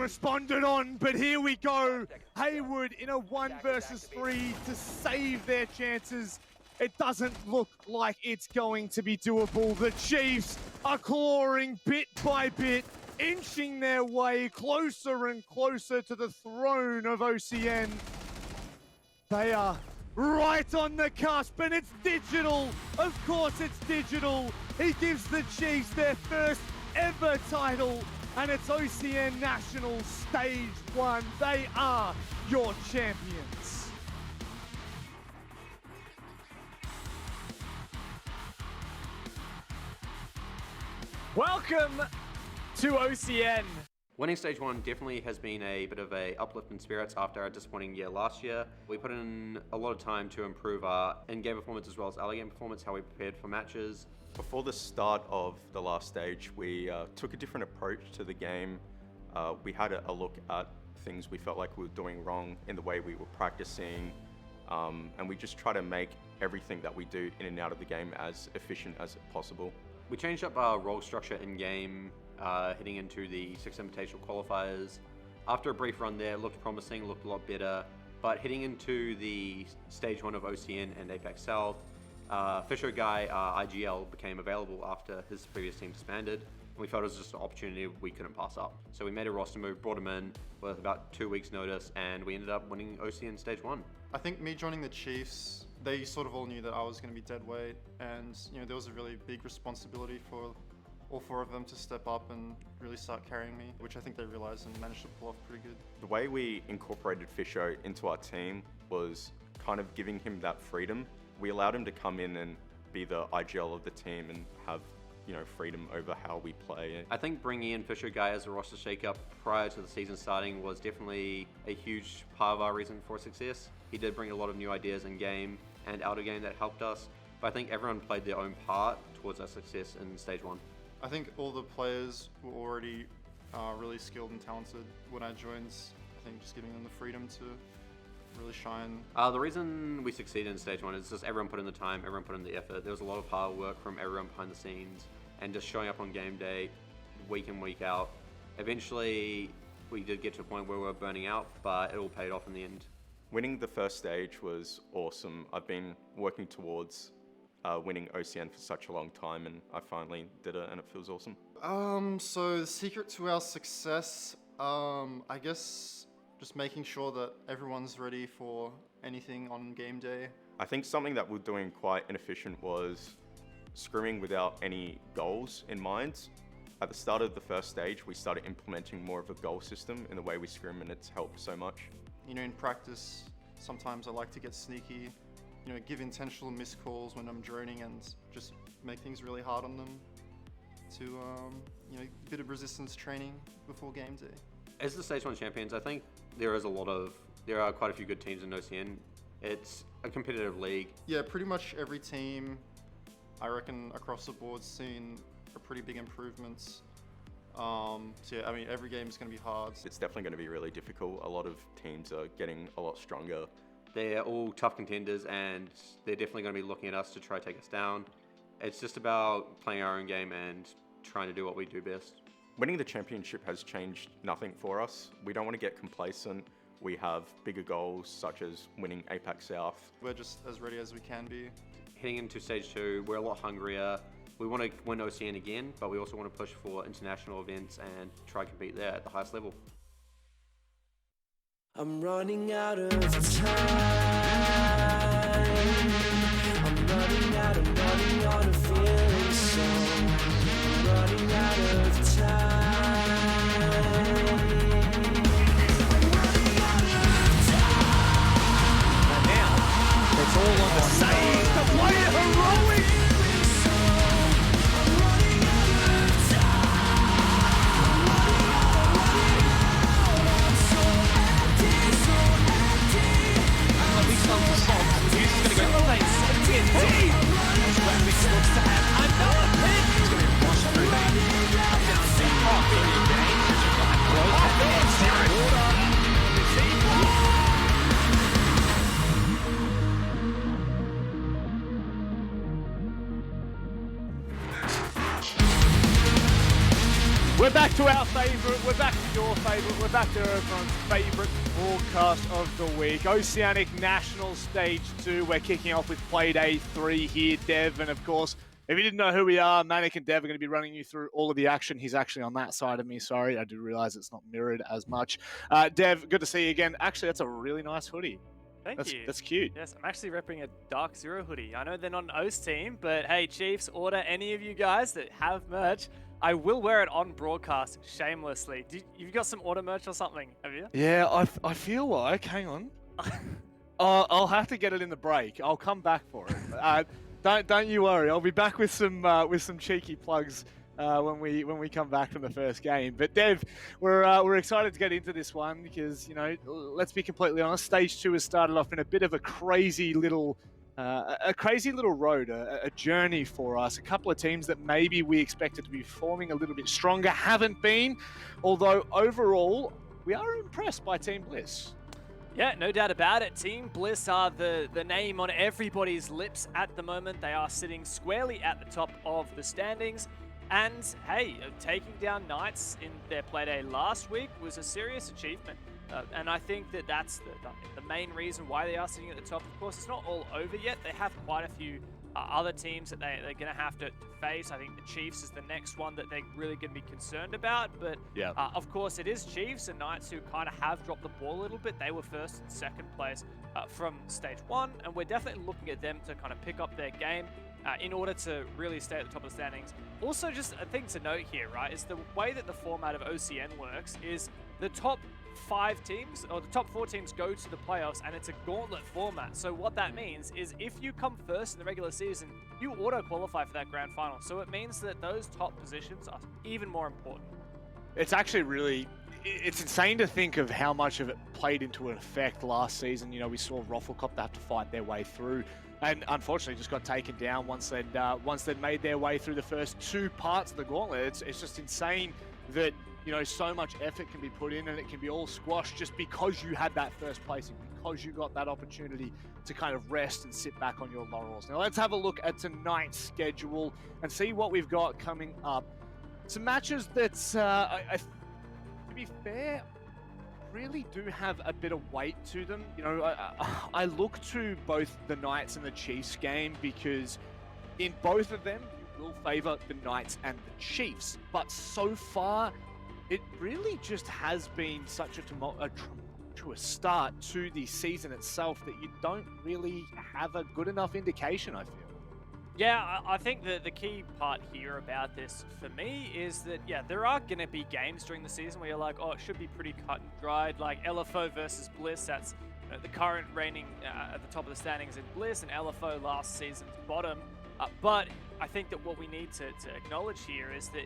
responded on, but here we go. Haywood in a 1 versus 3 to save their chances. It doesn't look like it's going to be doable. The Chiefs are clawing bit by bit, inching their way closer and closer to the throne of OCN. They are right on the cusp, and it's digital. Of course it's digital. He gives the Chiefs their first ever title, and it's OCN Nationals Stage 1. They are your champions. Welcome to OCN. Winning Stage 1 definitely has been a bit of a uplift in spirits after our disappointing year last year. We put in a lot of time to improve our in-game performance as well as early game performance, how we prepared for matches. Before the start of the last stage, we took a different approach to the game. We had a look at things we felt like we were doing wrong in the way we were practicing, and we just try to make everything that we do in and out of the game as efficient as possible. We changed up our role structure in-game, heading into the 6 Invitational qualifiers. After a brief run there, it looked promising, looked a lot better, but heading into the Stage 1 of OCN and Apex South, Fisher Guy IGL became available after his previous team disbanded, and we felt it was just an opportunity we couldn't pass up. So we made a roster move, brought him in with about 2 weeks notice, and we ended up winning OCN Stage 1. I think me joining the Chiefs, they sort of all knew that I was going to be dead weight, and there was a really big responsibility for all 4 of them to step up and really start carrying me, which I think they realized and managed to pull off pretty good. The way we incorporated Fisho into our team was kind of giving him that freedom. We allowed him to come in and be the IGL of the team and have freedom over how we play. I think bringing in Fisher Guy as a roster shakeup prior to the season starting was definitely a huge part of our reason for success. He did bring a lot of new ideas in game and out of game that helped us, but I think everyone played their own part towards our success in Stage 1. I think all the players were already really skilled and talented when I joined. I think just giving them the freedom to really shine. The reason we succeeded in Stage 1 is just everyone put in the time, everyone put in the effort. There was a lot of hard work from everyone behind the scenes and just showing up on game day, week in, week out. Eventually, we did get to a point where we were burning out, but it all paid off in the end. Winning the first stage was awesome. I've been working towards winning OCN for such a long time, and I finally did it, and it feels awesome. So the secret to our success, I guess just making sure that everyone's ready for anything on game day. I think something that we're doing quite inefficient was scrimming without any goals in mind. At the start of the first stage, we started implementing more of a goal system in the way we scrim, and it's helped so much. In practice, sometimes I like to get sneaky, give intentional missed calls when I'm droning and just make things really hard on them to, a bit of resistance training before game day. As the Stage 1 champions, I think there are quite a few good teams in OCN. It's a competitive league. Yeah, pretty much every team, I reckon, across the board seen a pretty big improvements. So yeah, I mean, every game is going to be hard. It's definitely going to be really difficult. A lot of teams are getting a lot stronger. They're all tough contenders, and they're definitely going to be looking at us to try to take us down. It's just about playing our own game and trying to do what we do best. Winning the championship has changed nothing for us. We don't want to get complacent. We have bigger goals, such as winning Apex South. We're just as ready as we can be. Heading into Stage 2, we're a lot hungrier. We want to win OCN again, but we also want to push for international events and try to compete there at the highest level. I'm running out of time. I'm running out of feeling so. I'm running out of time. I'm running out of time. And now, it's all on the save. The player heroic. I'm running out of time. I'm so empty, so empty. At least on the song. The music's going to go lane 17. Rapid looks to have another pin. He's going to wash through that. Down deep. to our favourite, we're back to your favourite, we're back to everyone's favourite broadcast of the week. Oceanic National Stage 2, we're kicking off with Playday 3 here, Dev, and of course, if you didn't know who we are, Manic and Dev are going to be running you through all of the action. He's actually on that side of me, sorry, I do realise it's not mirrored as much. Dev, good to see you again. Actually, that's a really nice hoodie. Thank you. That's cute. Yes, I'm actually repping a Dark Zero hoodie. I know they're not an OS team, but hey, Chiefs, order any of you guys that have merch. I will wear it on broadcast shamelessly. You've got some order merch or something, have you? Yeah, I feel like, hang on. I'll have to get it in the break. I'll come back for it. Don't you worry. I'll be back with some cheeky plugs when we come back from the first game. But Dev, we're excited to get into this one because, you know, let's be completely honest. Stage 2 has started off in a bit of a crazy little road, a journey for us. A couple of teams that maybe we expected to be forming a little bit stronger haven't been. Although overall, we are impressed by Team Bliss. Yeah, no doubt about it. Team Bliss are the name on everybody's lips at the moment. They are sitting squarely at the top of the standings. And hey, taking down Knights in their Playday last week was a serious achievement. And I think that that's the main reason why they are sitting at the top. Of course, it's not all over yet. They have quite a few other teams that they're going to have to face. I think the Chiefs is the next one that they're really going to be concerned about. But yeah, of course, it is Chiefs and Knights who kind of have dropped the ball a little bit. They were first and second place from stage 1, and we're definitely looking at them to kind of pick up their game in order to really stay at the top of the standings. Also, just a thing to note here, right, is the way that the format of OCN works is the top 5 teams, or the top 4 teams go to the playoffs, and it's a gauntlet format. So what that means is if you come first in the regular season, you auto-qualify for that grand final. So it means that those top positions are even more important. It's actually really, it's insane to think of how much of it played into an effect last season. You know, we saw Roflcopter have to fight their way through, and unfortunately just got taken down once they'd made their way through the first 2 parts of the gauntlet. It's just insane that, you know, so much effort can be put in and it can be all squashed just because you had that first placing, because you got that opportunity to kind of rest and sit back on your laurels. Now let's have a look at tonight's schedule and see what we've got coming up. Some matches that, to be fair, really do have a bit of weight to them. You know, I look to both the Knights and the Chiefs game because in both of them, you will favour the Knights and the Chiefs. But so far, it really just has been such a tumultuous start to the season itself that you don't really have a good enough indication, I feel. Yeah, I think that the key part here about this for me is that, yeah, there are going to be games during the season where you're like, oh, it should be pretty cut and dried, like LFO versus Bliss. That's, you know, the current reigning at the top of the standings in Bliss, and LFO last season's bottom. But I think that what we need to acknowledge here is that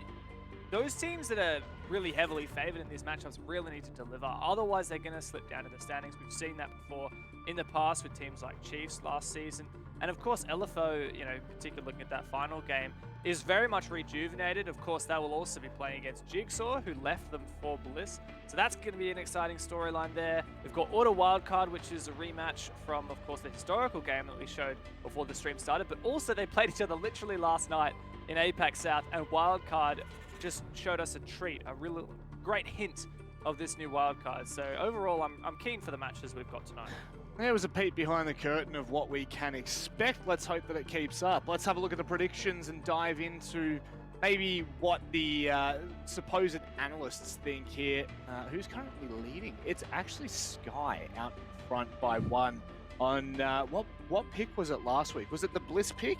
those teams that are really heavily favored in these matchups really need to deliver. Otherwise, they're going to slip down to the standings. We've seen that before in the past with teams like Chiefs last season. And of course, LFO, you know, particularly looking at that final game, is very much rejuvenated. Of course, they will also be playing against Jigsaw, who left them for Bliss. So that's going to be an exciting storyline there. We've got Auto Wildcard, which is a rematch from, of course, the historical game that we showed before the stream started. But also, they played each other literally last night in APAC South, and Wildcard just showed us a treat, a real great hint of this new wildcard. So overall, I'm keen for the matches we've got tonight. There was a peek behind the curtain of what we can expect. Let's hope that it keeps up. Let's have a look at the predictions and dive into maybe what the supposed analysts think here. Who's currently leading? It's actually Sky out in front by 1 on, what pick was it last week? Was it the Bliss pick?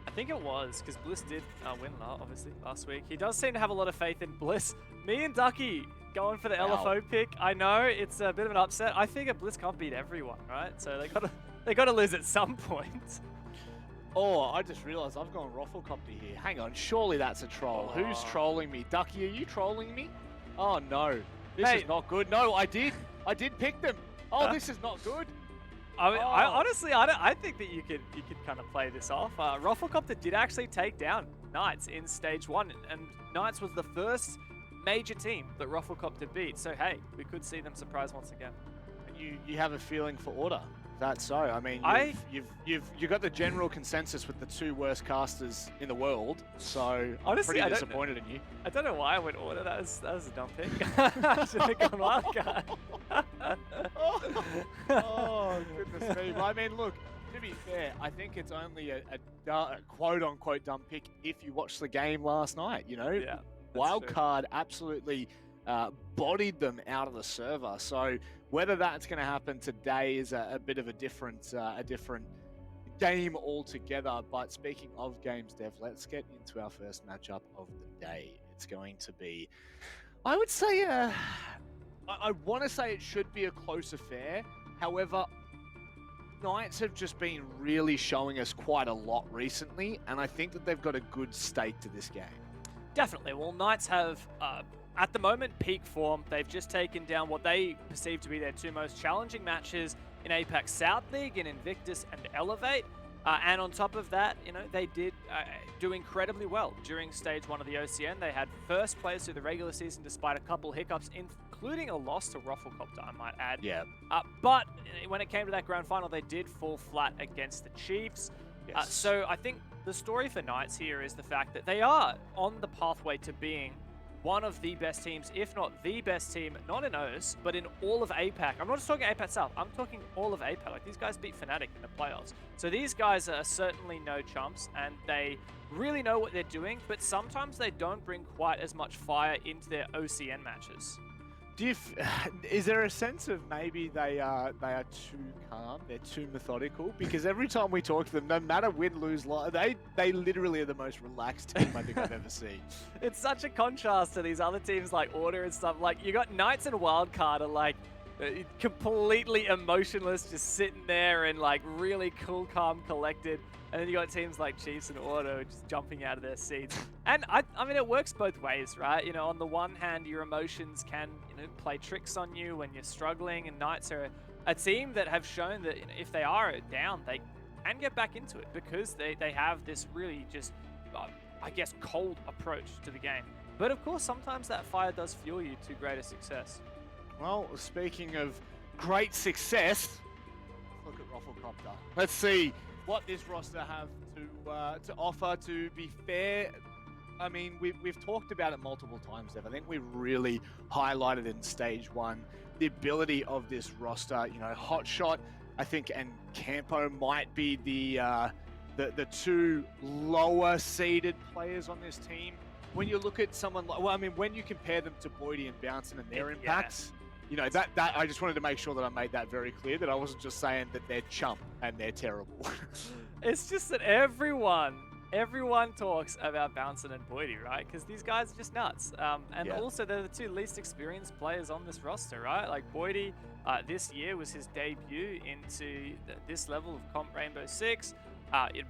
I think it was, because Bliss did win, obviously, last week. He does seem to have a lot of faith in Bliss. Me and Ducky going for the LFO pick. I know it's a bit of an upset. I figure Bliss can't beat everyone, right? So they gotta lose at some point. Oh, I just realised I've gone Roflcopter here. Hang on, surely that's a troll. Oh. Who's trolling me? Ducky, are you trolling me? Oh no, this Hey. is not good. No, I did pick them. Oh, this is not good. I mean, I think that you could kind of play this off. Roflcopter did actually take down Knights in stage 1, and Knights was the first major team that Roflcopter beat. So hey, we could see them surprise once again. You have a feeling for order. that so? I mean, you've got the general consensus with the two worst casters in the world, so I'm Honestly, pretty disappointed in you. I don't know why I went order. That was a dumb pick. I should have gone wildcard. Oh, goodness me. Well, I mean, look, to be fair, I think it's only a quote-unquote dumb pick if you watched the game last night, you know? Yeah, that's Wild true. card absolutely bodied them out of the server. So whether that's going to happen today is a bit of a different game altogether. But speaking of games, Dev, let's get into our first matchup of the day. It's going to be, I would say, I want to say it should be a close affair. However, Knights have just been really showing us quite a lot recently, and I think that they've got a good stake to this game. Definitely. Well, Knights have, at the moment, peak form. They've just taken down what they perceive to be their two most challenging matches in APAC South League, in Invictus and Elevate. And on top of that, you know, they did do incredibly well during Stage 1 of the OCN. They had first place through the regular season despite a couple hiccups, including a loss to RoflcopterGG, I might add. Yeah. But when it came to that grand final, they did fall flat against the Chiefs. Yes. So I think the story for Knights here is the fact that they are on the pathway to being one of the best teams, if not the best team, not in OS, but in all of APAC. I'm not just talking APAC South, I'm talking all of APAC. Like, these guys beat Fnatic in the playoffs. So these guys are certainly no chumps, and they really know what they're doing, but sometimes they don't bring quite as much fire into their OCN matches. Is there a sense of maybe they are too calm, they're too methodical? Because every time we talk to them, no matter win, lose, they literally are the most relaxed team I think I've ever seen. It's such a contrast to these other teams like Order and stuff. Like, you got Knights and Wildcard are like completely emotionless, just sitting there and like really cool, calm, collected. And then you got teams like Chiefs and Auto just jumping out of their seats. And I mean, it works both ways, right? You know, on the one hand, your emotions can, you know, play tricks on you when you're struggling. And Knights are a team that have shown that, you know, if they are down, they can get back into it because they have this really just, I guess, cold approach to the game. But of course, sometimes that fire does fuel you to greater success. Well, speaking of great success, look at RoflcopterGG. Let's see what this roster have to offer. To be fair, I mean, we've talked about it multiple times, Dev. I think we've really highlighted in Stage 1 the ability of this roster. You know, Hotshot, I think, and Campo might be the two lower seeded players on this team. When you look at someone like, well, I mean, when you compare them to Boydie and Bouncin and their impacts, you know, that I just wanted to make sure that I made that very clear, that I wasn't just saying that they're chump and they're terrible. It's just that everyone talks about Bouncin and Boydie, right? Because these guys are just nuts. And also, they're the two least experienced players on this roster, right? Like, Boydie, this year was his debut into this level of Comp Rainbow Six.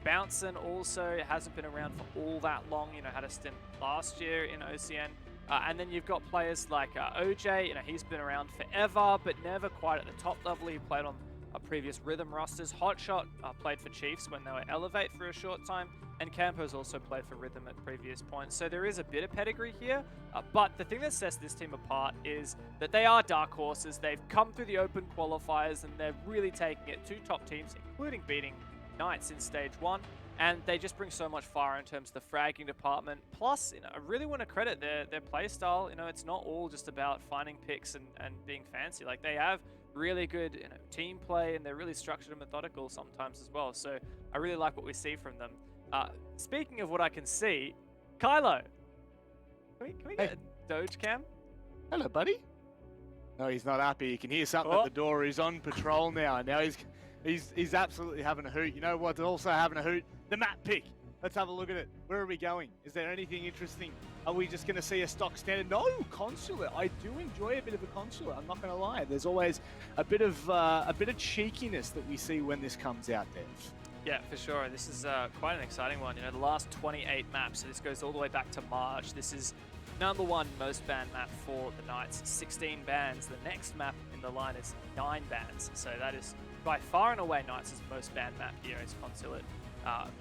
Bouncin also hasn't been around for all that long, you know, had a stint last year in OCN. And then you've got players like OJ, you know, he's been around forever, but never quite at the top level. He played on previous Rhythm rosters. Hotshot played for Chiefs when they were Elevate for a short time, and Campo's also played for Rhythm at previous points. So there is a bit of pedigree here, but the thing that sets this team apart is that they are dark horses. They've come through the open qualifiers, and they're really taking it to top teams, including beating Knights in Stage 1. And they just bring so much fire in terms of the fragging department. Plus, you know, I really want to credit their play style. You know, it's not all just about finding picks and being fancy. Like, they have really good, you know, team play, and they're really structured and methodical sometimes as well. So I really like what we see from them. Speaking of what I can see, Kylo, can we get a Doge cam? Hello, buddy. No, he's not happy. You can hear something at the door. He's on patrol now. Now he's absolutely having a hoot. You know what's also having a hoot? The map pick. Let's have a look at it. Where are we going? Is there anything interesting? Are we just going to see a stock standard? No, consulate. I do enjoy a bit of a consulate. I'm not going to lie. There's always a bit of cheekiness that we see when this comes out there. Yeah, for sure. This is quite an exciting one. You know, the last 28 maps, so this goes all the way back to March. This is #1 most banned map for the Knights, 16 bans. The next map in the line is 9 bans. So that is by far and away Knights' most banned map here is Consulate.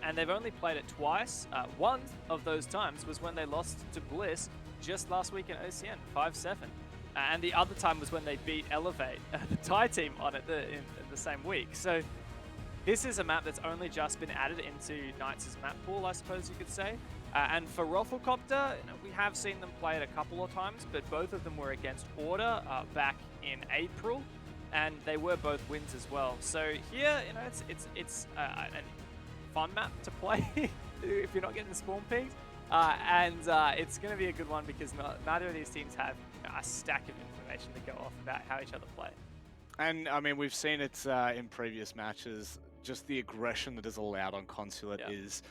And they've only played it twice. One of those times was when they lost to Bliss just last week in OCN, 5-7. and the other time was when they beat Elevate, the Thai team, on it in the same week. So this is a map that's only just been added into Knights' map pool, I suppose you could say. And for RoflcopterGG, we have seen them play it a couple of times, but both of them were against Order back in April, and they were both wins as well. So here, it's a fun map to play if you're not getting the spawn peaks, and it's going to be a good one because neither of these teams have a stack of information to go off about how each other play. And I mean, we've seen it in previous matches. Just the aggression that is allowed on Consulate is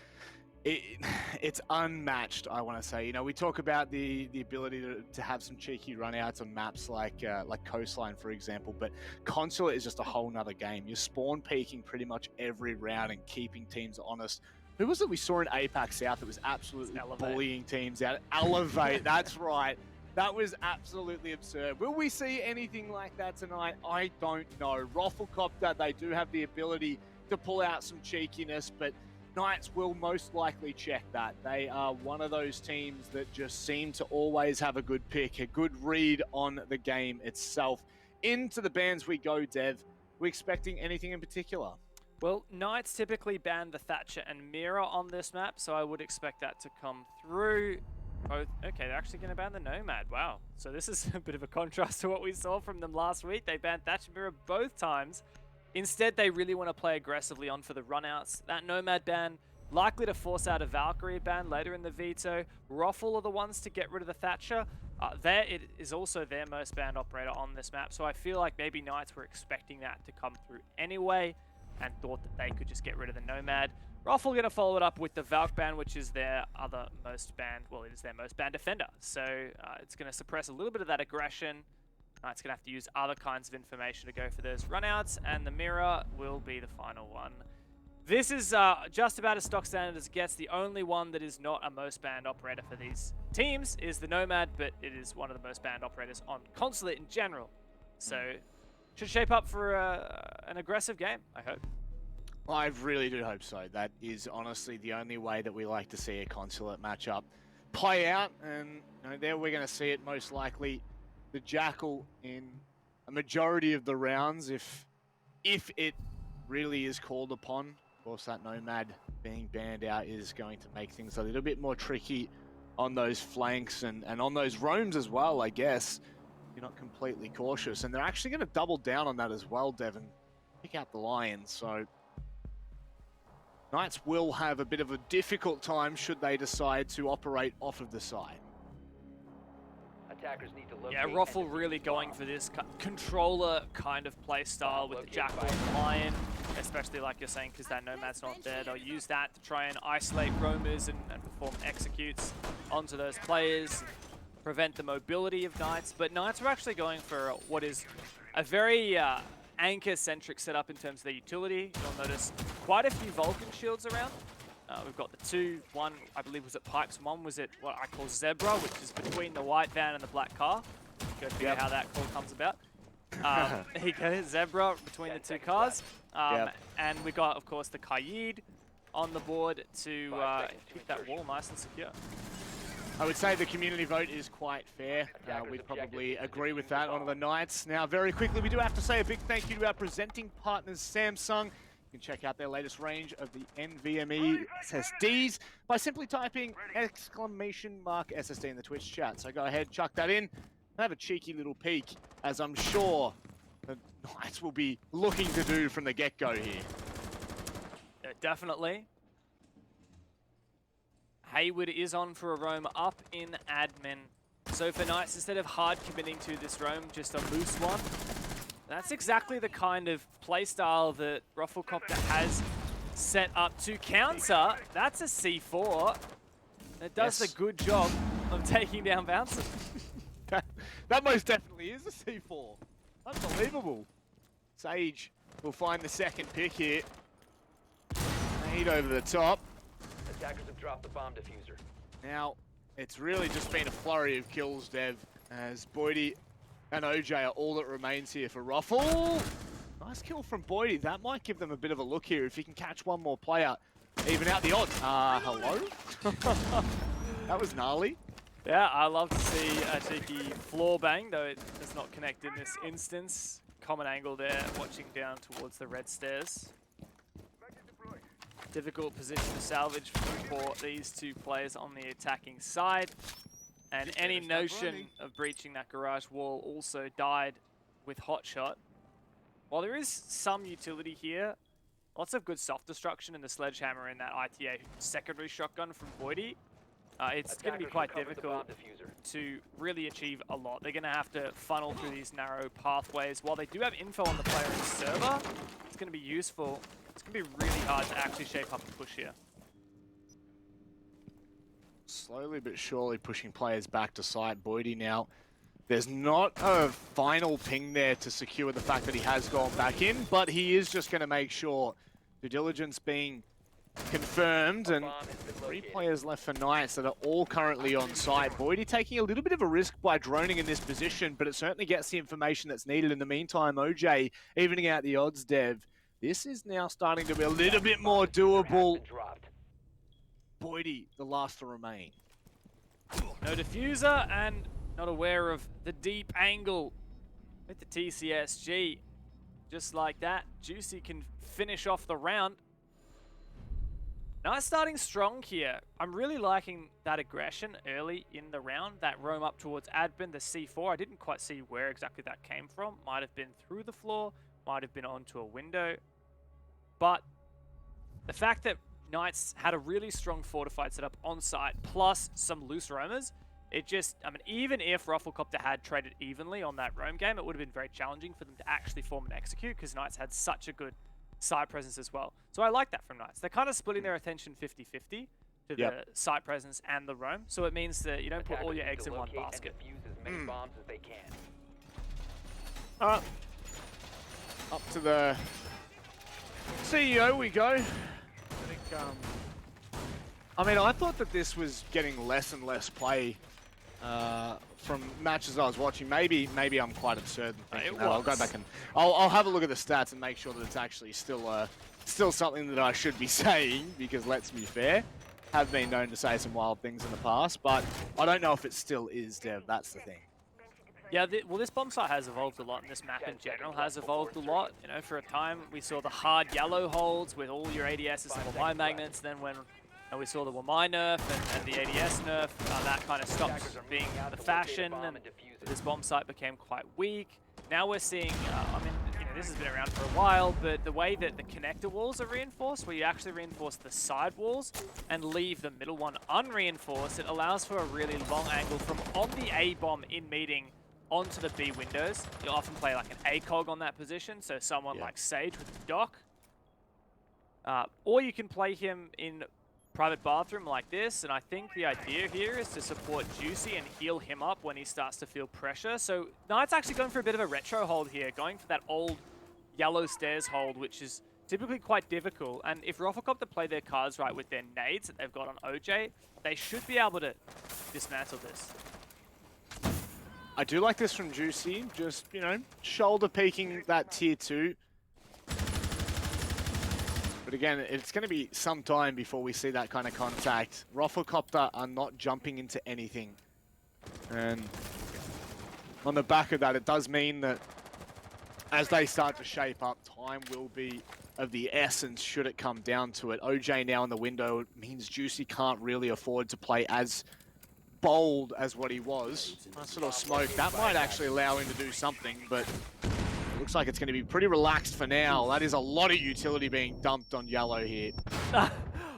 it's unmatched, I want to say. We talk about the ability to have some cheeky runouts on maps like Coastline, for example, but Consulate is just a whole nother game. You're spawn peaking pretty much every round and keeping teams honest. Who was it we saw in APAC South that was absolutely bullying teams out? Elevate, that's right. That was absolutely absurd. Will we see anything like that tonight? I don't know. RoflcopterGG, they do have the ability to pull out some cheekiness, but Knights will most likely check that. They are one of those teams that just seem to always have a good pick, a good read on the game itself. Into the bans we go, Dev. We expecting anything in particular? Well, Knights typically ban the Thatcher and Mira on this map, so I would expect that to come through. Both, okay, they're actually going to ban the Nomad. Wow. So this is a bit of a contrast to what we saw from them last week. They banned Thatcher Mira both times. Instead, they really want to play aggressively on for the runouts. That Nomad ban, likely to force out a Valkyrie ban later in the veto. Roffle are the ones to get rid of the Thatcher. It is also their most banned operator on this map, so I feel like maybe Knights were expecting that to come through anyway and thought that they could just get rid of the Nomad. Roffle going to follow it up with the Valk ban, which is their other most banned, well, it is their most banned defender. So it's going to suppress a little bit of that aggression. It's going to have to use other kinds of information to go for those runouts, and the Mirror will be the final one. This is just about as stock standard as it gets. The only one that is not a most banned operator for these teams is the Nomad, but it is one of the most banned operators on Consulate in general. So should shape up for an aggressive game, I hope. Well, I really do hope so. That is honestly the only way that we like to see a Consulate matchup play out, and there we're going to see it most likely. The Jackal in a majority of the rounds, if it really is called upon. Of course, that Nomad being banned out is going to make things a little bit more tricky on those flanks and on those roams as well, I guess. You're not completely cautious. And they're actually going to double down on that as well, Devin. Pick out the Lions. So Knights will have a bit of a difficult time should they decide to operate off of the side. Yeah, Roffle really going for this controller kind of play style with the Jackal and the Lion, especially like you're saying, because that Nomad's not there. They'll use that to try and isolate roamers and perform executes onto those players, prevent the mobility of Knights. But Knights are actually going for what is a very anchor-centric setup in terms of their utility. You'll notice quite a few Vulcan shields around. We've got the two, one I believe was at Pipes, one was at what I call Zebra, which is between the white van and the black car. Go figure how that call comes about. There you go, Zebra between the two cars. And we got, of course, the Kaid on the board to keep that wall nice and secure. I would say the community vote is quite fair. We'd probably agree with that on the Knights. Now, very quickly, we do have to say a big thank you to our presenting partners, Samsung. You can check out their latest range of the NVMe SSDs by simply typing !SSD in the Twitch chat. So go ahead, chuck that in, and have a cheeky little peek, as I'm sure the Knights will be looking to do from the get-go here. Yeah, definitely. Hayward is on for a roam up in admin. So for Knights, instead of hard committing to this roam, just a loose one. That's exactly the kind of playstyle that RoflcopterGG has set up to counter. That's a C4. It does a good job of taking down Bouncer. that most definitely is a C4. Unbelievable. Sage will find the second pick here. Nade over the top. Attackers have dropped the bomb diffuser. Now, it's really just been a flurry of kills, Dev, as Boydie and OJ are all that remains here for Roffle. Nice kill from Boydie. That might give them a bit of a look here if he can catch one more player. Even out the odds. Hello? That was gnarly. Yeah, I love to see a cheeky floor bang, though it does not connect in this instance. Common angle there, watching down towards the red stairs. Difficult position to salvage for these two players on the attacking side. And any notion of breaching that garage wall also died with Hotshot. While there is some utility here, lots of good self-destruction in the sledgehammer and that ITA secondary shotgun from Voidy. It's going to be quite difficult to really achieve a lot. They're going to have to funnel through these narrow pathways. While they do have info on the player and server, it's going to be useful. It's going to be really hard to actually shape up a push here. Slowly but surely pushing players back to site. Boydie now, there's not a final ping there to secure the fact that he has gone back in, but he is just going to make sure due diligence being confirmed, and 3 players left for Knights that are all currently on site. Boydie taking a little bit of a risk by droning in this position, but it certainly gets the information that's needed. In the meantime, OJ evening out the odds, Dev. This is now starting to be a little bit more doable. Boydie, the last to remain. No diffuser and not aware of the deep angle with the TCSG. Just like that, Juicy can finish off the round. Nice starting strong here. I'm really liking that aggression early in the round, that roam up towards admin, the C4. I didn't quite see where exactly that came from. Might have been through the floor, might have been onto a window. But the fact that Knights had a really strong fortified setup on site, plus some loose roamers, it just, I mean, even if Roflcopter had traded evenly on that roam game, it would have been very challenging for them to actually form and execute, because Knights had such a good site presence as well. So I like that from Knights. They're kind of splitting their attention 50-50 to the site presence and the roam. So it means that you don't put all your eggs in one basket. Alright. Up to the CEO we go. I mean, I thought that this was getting less and less play from matches I was watching. Maybe I'm quite absurd in thinking that. I'll go back and I'll have a look at the stats and make sure that it's actually still something that I should be saying, because let's be fair, have been known to say some wild things in the past, but I don't know if it still is, Dev. That's the thing. Yeah, well, this bomb site has evolved a lot, and this map in general has evolved a lot. You know, for a time, we saw the hard yellow holds with all your ADSs and Wamai magnets. Then when we saw the Wamai nerf and the ADS nerf, that kind of stopped being the fashion, and this bomb site became quite weak. Now we're seeing, I mean, you know, this has been around for a while, but the way that the connector walls are reinforced, where you actually reinforce the side walls and leave the middle one unreinforced, it allows for a really long angle from on the A bomb in meeting onto the B windows. You'll often play like an ACOG on that position, so someone like Sage with the dock. Or you can play him in private bathroom like this, and I think the idea here is to support Juicy and heal him up when he starts to feel pressure. So Knight's actually going for a bit of a retro hold here, going for that old yellow stairs hold, which is typically quite difficult. And if Roflcopter play their cards right with their nades that they've got on OJ, they should be able to dismantle this. I do like this from Juicy, just, you know, shoulder peeking that tier 2. But again, it's going to be some time before we see that kind of contact. Roflcopter are not jumping into anything. And on the back of that, it does mean that as they start to shape up, time will be of the essence should it come down to it. OJ now in the window means Juicy can't really afford to play as bold as what he was. Nice little smoke. That might actually allow him to do something, but it looks like it's going to be pretty relaxed for now. That is a lot of utility being dumped on Yellow here.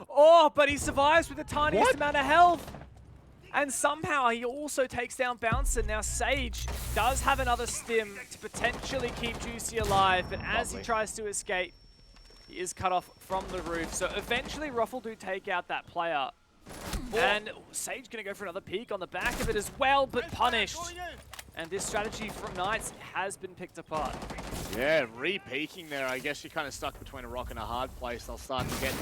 Oh, but he survives with the tiniest amount of health. And somehow he also takes down Bouncer. Now Sage does have another stim to potentially keep Juicy alive, but as he tries to escape, he is cut off from the roof. So eventually Ruffle do take out that player. And Sage going to go for another peek on the back of it as well, but punished. And this strategy from Knights has been picked apart. Yeah, re-peeking there. I guess you're kind of stuck between a rock and a hard place. They'll start to get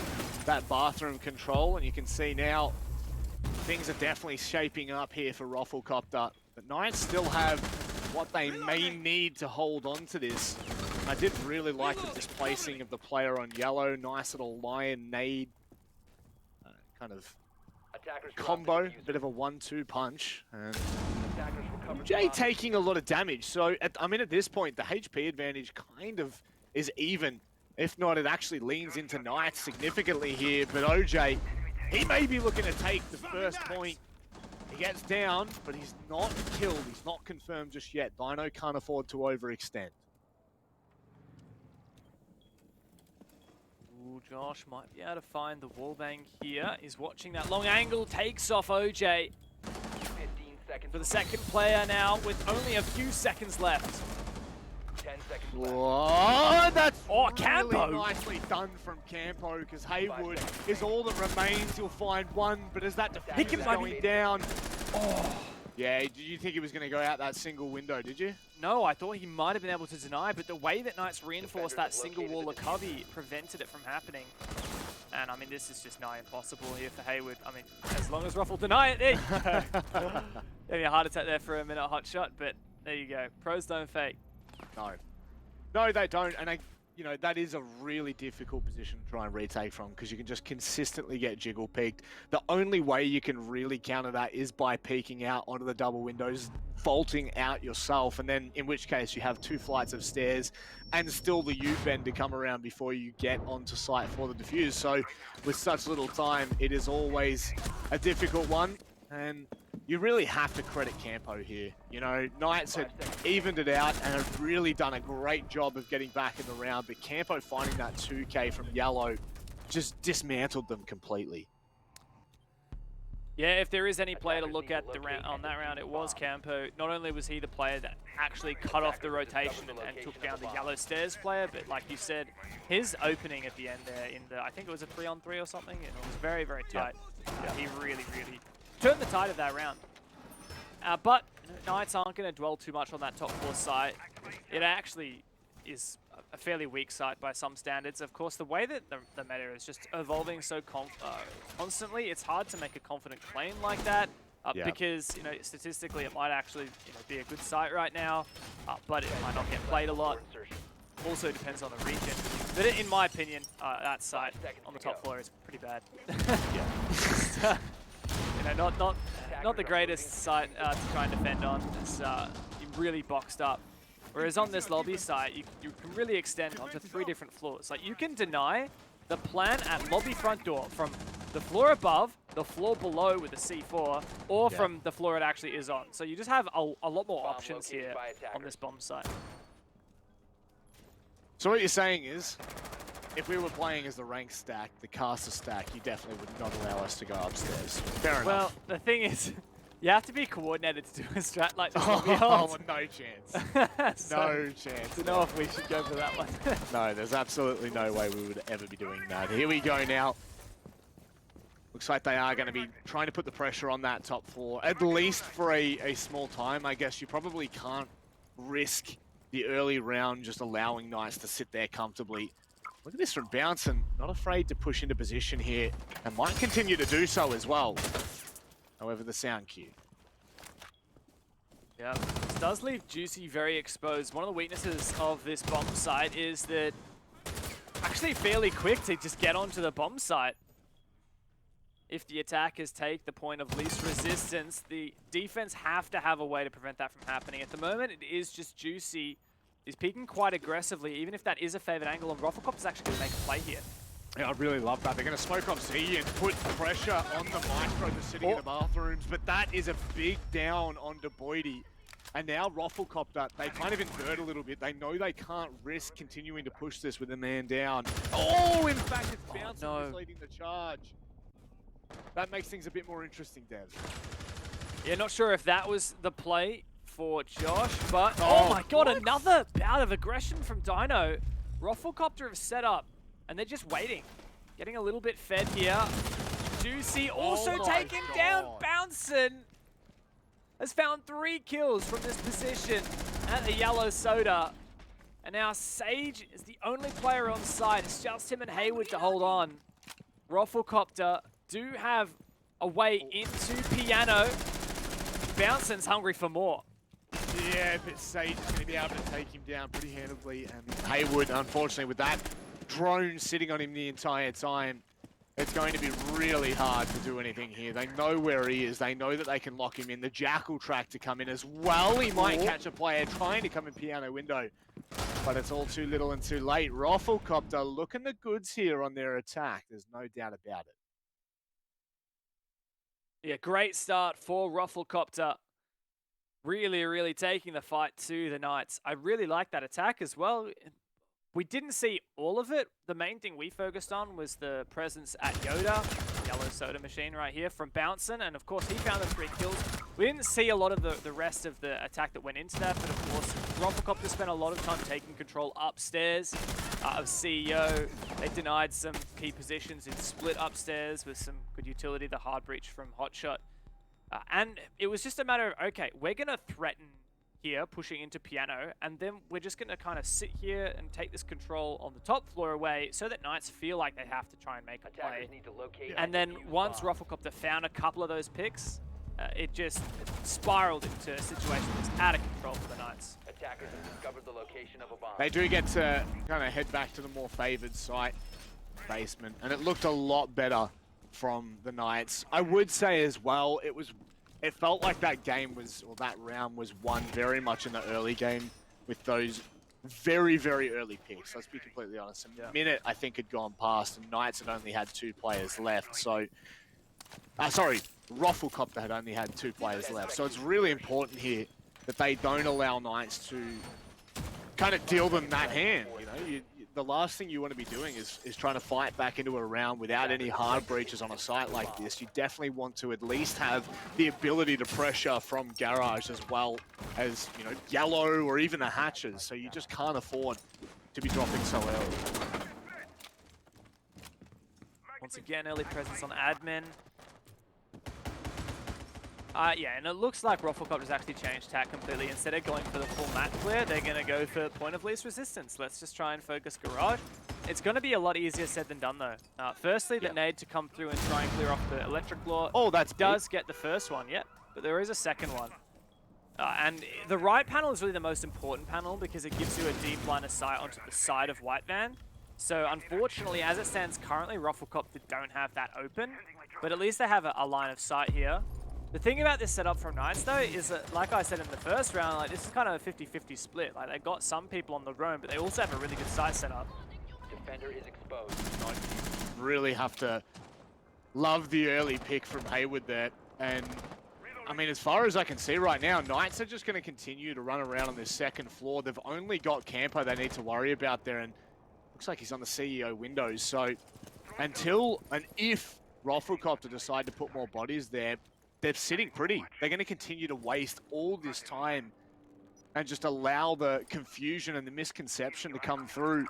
that bathroom control, and you can see now things are definitely shaping up here for Roflcopter. But Knights still have what they may need to hold on to this. I did really like the displacing of the player on Yellow. Nice little lion nade. Kind of Attackers dropped the combo, a diffuser. bit of a 1-2 punch. And Attackers recovered the Jay bomb. taking a lot of damage. So, at this point, the HP advantage kind of is even. If not, it actually leans into Knights significantly here. But OJ, he may be looking to take the first point. He gets down, but he's not killed. He's not confirmed just yet. Dino can't afford to overextend. Ooh, Josh might be able to find the wallbang here. He's watching that long angle, takes off OJ. 15 seconds. For the second player now, with only a few seconds left. 10 seconds left. Oh, that's Oh, really Campo. nicely done from Campo, because Haywood is all that remains. He'll find one, but as that defense is going down, yeah, did you think he was going to go out that single window, did you? No, I thought he might have been able to deny, but the way that Knights reinforced that single wall of cubby prevented it from happening. And I mean, this is just nigh impossible here for Haywood. I mean, as long as Ruffle deny it, there you go. Maybe a heart attack there for a minute hot shot, but there you go. Pros don't fake. No, they don't, and that is a really difficult position to try and retake from, because you can just consistently get jiggle peeked. The only way you can really counter that is by peeking out onto the double windows, vaulting out yourself, and then in which case you have 2 flights of stairs and still the U-bend to come around before you get onto site for the defuse. So with such little time, it is always a difficult one, and you really have to credit Campo here. Knights had evened it out and have really done a great job of getting back in the round, but Campo finding that 2K from Yellow just dismantled them completely. Yeah, if there is any player to look at on that round, it was Campo. Not only was he the player that actually cut off the rotation and took down the yellow stairs player, but like you said, his opening at the end there I think it was a 3-on-3 or something, and it was very, very tight. He really, really turned the tide of that round. But Knights aren't going to dwell too much on that top 4 site. It actually is a fairly weak site by some standards. Of course, the way that the meta is just evolving so constantly, it's hard to make a confident claim like that. Because statistically it might actually be a good site right now, but it might not get played a lot. Also depends on the region. But in my opinion, that site on the top floor is pretty bad. Not the greatest site to try and defend on. It's really boxed up. Whereas on this lobby site, you can really extend onto 3 different floors. Like, you can deny the plan at lobby front door from the floor above, the floor below with the C4, or from the floor it actually is on. So you just have a lot more options here on this bomb site. So what you're saying is, if we were playing as the rank stack, the caster stack, you definitely would not allow us to go upstairs. Fair enough. Well, the thing is, you have to be coordinated to do a strat like this. Oh, no chance. So, No chance. I don't know if we should go for that one. No, there's absolutely no way we would ever be doing that. Here we go now. Looks like they are going to be trying to put the pressure on that top floor, at least for a small time. I guess you probably can't risk the early round just allowing Knights to sit there comfortably. Look at this from Bouncing, not afraid to push into position here, and might continue to do so as well. However, the sound cue. Yeah, this does leave Juicy very exposed. One of the weaknesses of this bomb site is that actually fairly quick to just get onto the bomb site. If the attackers take the point of least resistance, the defense have to have a way to prevent that from happening. At the moment, it is just Juicy. He's peeking quite aggressively, even if that is a favored angle, and Roflcopter's actually going to make a play here. Yeah, I really love that. They're going to smoke off Z and put pressure on the Maestro that's sitting in the bathrooms, but that is a big down onto Boydie. And now Roflcopter, they kind of invert a little bit. They know they can't risk continuing to push this with a man down. Oh, in fact, it's Bouncing who's leading the charge. That makes things a bit more interesting, Dev. Yeah, not sure if that was the play for Josh, but oh my god, another bout of aggression from Dino. Roflcopter have set up, and they're just waiting. Getting a little bit fed here. Juicy also taken down. Bouncing has found 3 kills from this position at the yellow soda. And now Sage is the only player on site. It's just him and Haywood to hold on. Roflcopter do have a way into Piano. Bouncing's hungry for more. Yeah, but Sage is going to be able to take him down pretty handily. And Haywood, unfortunately, with that drone sitting on him the entire time, it's going to be really hard to do anything here. They know where he is. They know that they can lock him in. The Jackal track to come in as well. He might catch a player trying to come in piano window, but it's all too little and too late. Roflcopter looking the goods here on their attack. There's no doubt about it. Yeah, great start for Roflcopter. Really, really taking the fight to the Knights. I really like that attack as well. We didn't see all of it. The main thing we focused on was the presence at Yoda, yellow soda machine right here, from Bouncin', and of course he found the 3 kills. We didn't see a lot of the rest of the attack that went into that, but of course Roflcopter spent a lot of time taking control upstairs of CEO. They denied some key positions in split upstairs with some good utility, the hard breach from Hotshot. And it was just a matter of, okay, we're going to threaten here, pushing into piano, and then we're just going to kind of sit here and take this control on the top floor away so that Knights feel like they have to try and make a play. Need to locate And then once Roflcopter found a couple of those picks, it just spiraled into a situation that was out of control for the Knights. Attackers have discovered the location of a bomb. They do get to kind of head back to the more favored site, basement, and it looked a lot better from the Knights. I would say as well, it felt like that game was, or that round was won very much in the early game with those very, very early picks. Let's be completely honest. A minute, I think, had gone past, and Knights had only had 2 players left. So, sorry, Roflcopter had only had 2 players left. So it's really important here that they don't allow Knights to kind of deal them that hand. You know, the last thing you want to be doing is trying to fight back into a round without any hard breaches on a site like this. You definitely want to at least have the ability to pressure from Garage as well as, you know, Yellow or even the Hatches. So you just can't afford to be dropping so early. Once again, early presence on admin. Yeah, and it looks like Roflcopter's actually changed tack completely. Instead of going for the full map clear, they're going to go for point of least resistance. Let's just try and focus Garage. It's going to be a lot easier said than done, though. Firstly, the nade to come through and try and clear off the electric floor. Oh, that's does get the first one, yeah, but there is a second one. And the right panel is really the most important panel because it gives you a deep line of sight onto the side of White Van. So unfortunately, as it stands currently, Roflcopter don't have that open, but at least they have a line of sight here. The thing about this setup from Knights, though, is that, like I said in the first round, like this is kind of a 50-50 split. Like, they've got some people on the roam, but they also have a really good site setup. Defender is exposed. Really have to love the early pick from Hayward there. And, I mean, as far as I can see right now, Knights are just going to continue to run around on this second floor. They've only got Campo they need to worry about there, and looks like he's on the CEO windows. So, until and if Roflcopter decide to put more bodies there, they're sitting pretty. They're going to continue to waste all this time and just allow the confusion and the misconception to come through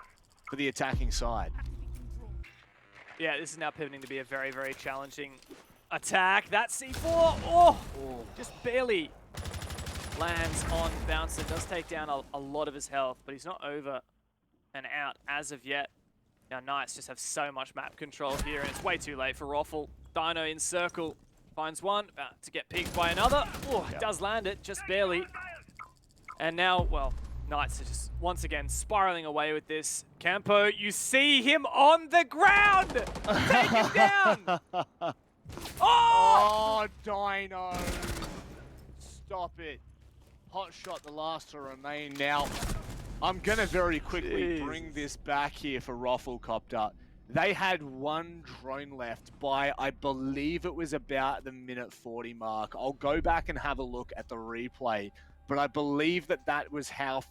for the attacking side. Yeah, this is now pivoting to be a very, very challenging attack. That C4, just barely lands on Bouncer. Does take down a lot of his health, but he's not over and out as of yet. Now, Knights just have so much map control here, and it's way too late for Rofl. Dino in circle. Finds one, about to get peeked by another. Does land it, just barely. And now, well, Knights are just once again spiraling away with this. Campo, you see him on the ground! Take him down! Oh, Dino! Stop it. Hot shot, the last to remain. Now, I'm going to very quickly bring this back here for Roflcopter. They had 1 drone left by, I believe it was about the minute 40 mark. I'll go back and have a look at the replay, but I believe that was how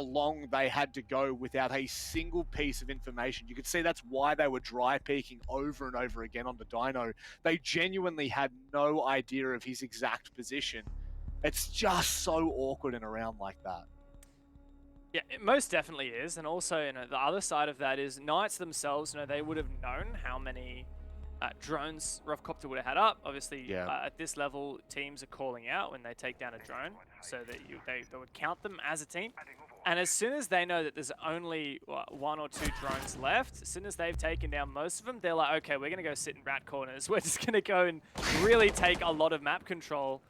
long they had to go without a single piece of information. You could see that's why they were dry peeking over and over again on the Dino. They genuinely had no idea of his exact position. It's just so awkward in a round like that. Yeah, it most definitely is, and also, you know, the other side of that is Knights themselves. You know, they would have known how many drones Roflcopter would have had up. Obviously, at this level, teams are calling out when they take down a drone, so that they would count them as a team. And as soon as they know that there's only 1 or 2 drones left, as soon as they've taken down most of them, they're like, okay, we're going to go sit in rat corners. We're just going to go and really take a lot of map control.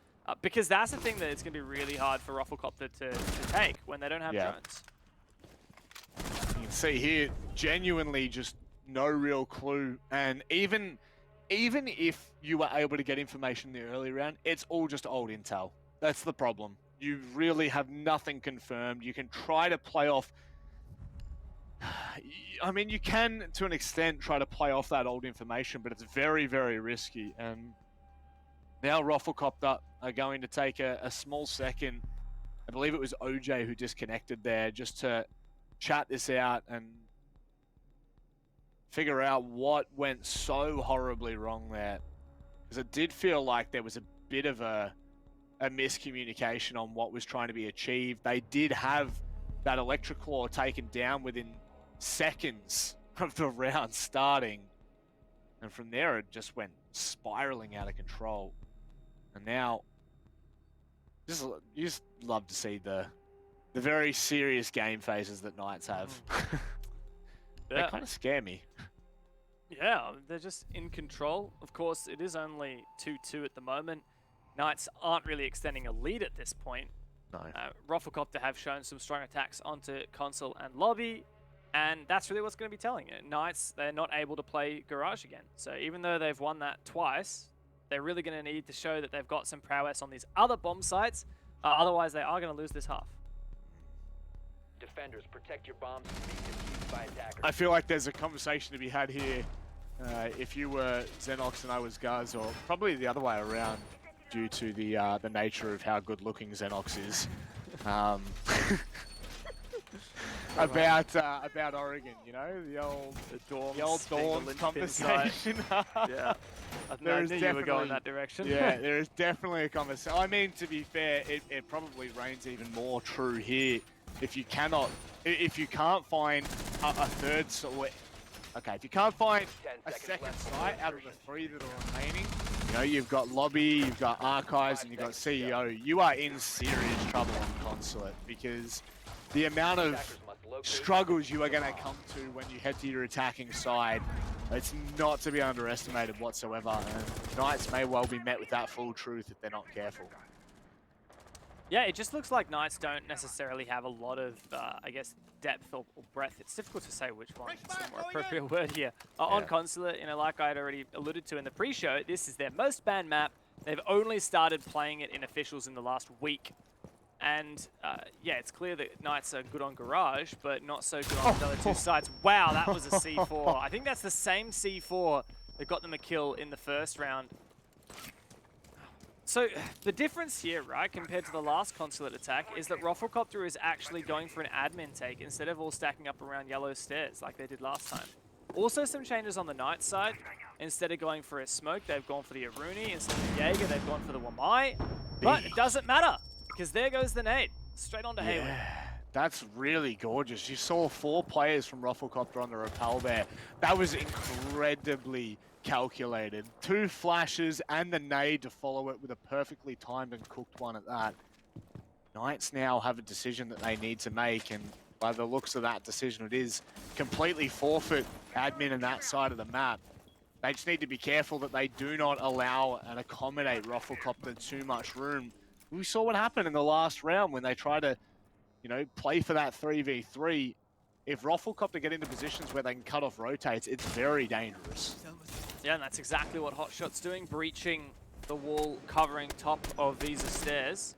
Because that's the thing that it's going to be really hard for Roflcopter to take when they don't have drones. You can see here, genuinely just no real clue. And even if you were able to get information in the early round, it's all just old intel. That's the problem. You really have nothing confirmed. You can try to play off. I mean, you can, to an extent, try to play off that old information, but it's very, very risky. And now Roflcopter are going to take a small second. I believe it was OJ who disconnected there just to chat this out and figure out what went so horribly wrong there. Because it did feel like there was a bit of a miscommunication on what was trying to be achieved. They did have that electric claw taken down within seconds of the round starting. And from there, it just went spiraling out of control. And now, you just love to see the very serious game phases that Knights have. They kind of scare me. Yeah, they're just in control. Of course, it is only 2-2 at the moment. Knights aren't really extending a lead at this point. No. Roflcopter have shown some strong attacks onto console and lobby, and that's really what's going to be telling it. Knights, they're not able to play Garage again. So even though they've won that twice, they're really going to need to show that they've got some prowess on these other bomb sites. Otherwise, they are going to lose this half. Defenders, protect your bombs from being defused by attackers. I feel like there's a conversation to be had here. If you were Xenox and I was Guz, or probably the other way around, due to the nature of how good looking Xenox is. About Oregon, you know, the old Dawn conversation. Yeah, I knew you were going that direction. Yeah, there is definitely a conversation. I mean, to be fair, it probably reigns even more true here. If you can't find a third, if you can't find a second site out of the 3 that are remaining, you know, you've got Lobby, you've got Archives, and you've got CEO. You are in serious trouble on Consulate, because the amount of struggles you are going to come to when you head to your attacking side, it's not to be underestimated whatsoever. And Knights may well be met with that full truth if they're not careful. Yeah, it just looks like Knights don't necessarily have a lot of, I guess, depth or breadth. It's difficult to say which one is the more appropriate word here. On Consulate, you know, like I had already alluded to in the pre-show, this is their most banned map. They've only started playing it in officials in the last week. And, yeah, it's clear that Knights are good on Garage, but not so good on the other two sides. Wow, that was a C4. I think that's the same C4 that got them a kill in the first round. So the difference here, right, compared to the last Consulate attack, is that Roflcopter is actually going for an admin take instead of all stacking up around yellow stairs like they did last time. Also some changes on the Knight side. Instead of going for a smoke, they've gone for the Aruni. Instead of the Jaeger, they've gone for the Wamai. But it doesn't matter, because there goes the nade. Straight onto Hayward. That's really gorgeous. You saw 4 players from Roflcopter on the rappel there. That was incredibly calculated. 2 flashes and the nade to follow it with a perfectly timed and cooked one at that. Knights now have a decision that they need to make, and by the looks of that decision, it is completely forfeit admin in that side of the map. They just need to be careful that they do not allow and accommodate Roflcopter too much room. We saw what happened in the last round when they try to, you know, play for that 3v3. If Roflcopter get into positions where they can cut off rotates, it's very dangerous. Yeah, and that's exactly what Hotshot's doing, breaching the wall, covering top of Visa stairs.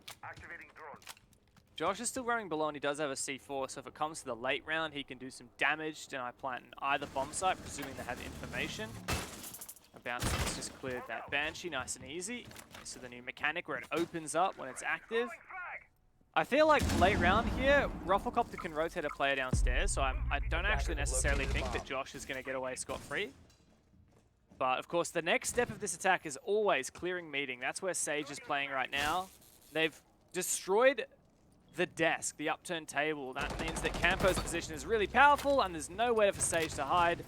Josh is still running below, and he does have a C4, so if it comes to the late round, he can do some damage. Then I plant in either bomb site, presuming they have information. A bounce has just cleared that Banshee, nice and easy. So the new mechanic where it opens up when it's active. I feel like late round here, Roflcopter can rotate a player downstairs, so I don't actually necessarily think that Josh is going to get away scot-free. But of course, the next step of this attack is always clearing meeting. That's where Sage is playing right now. They've destroyed the desk, the upturned table. That means that Campo's position is really powerful, and there's nowhere for Sage to hide.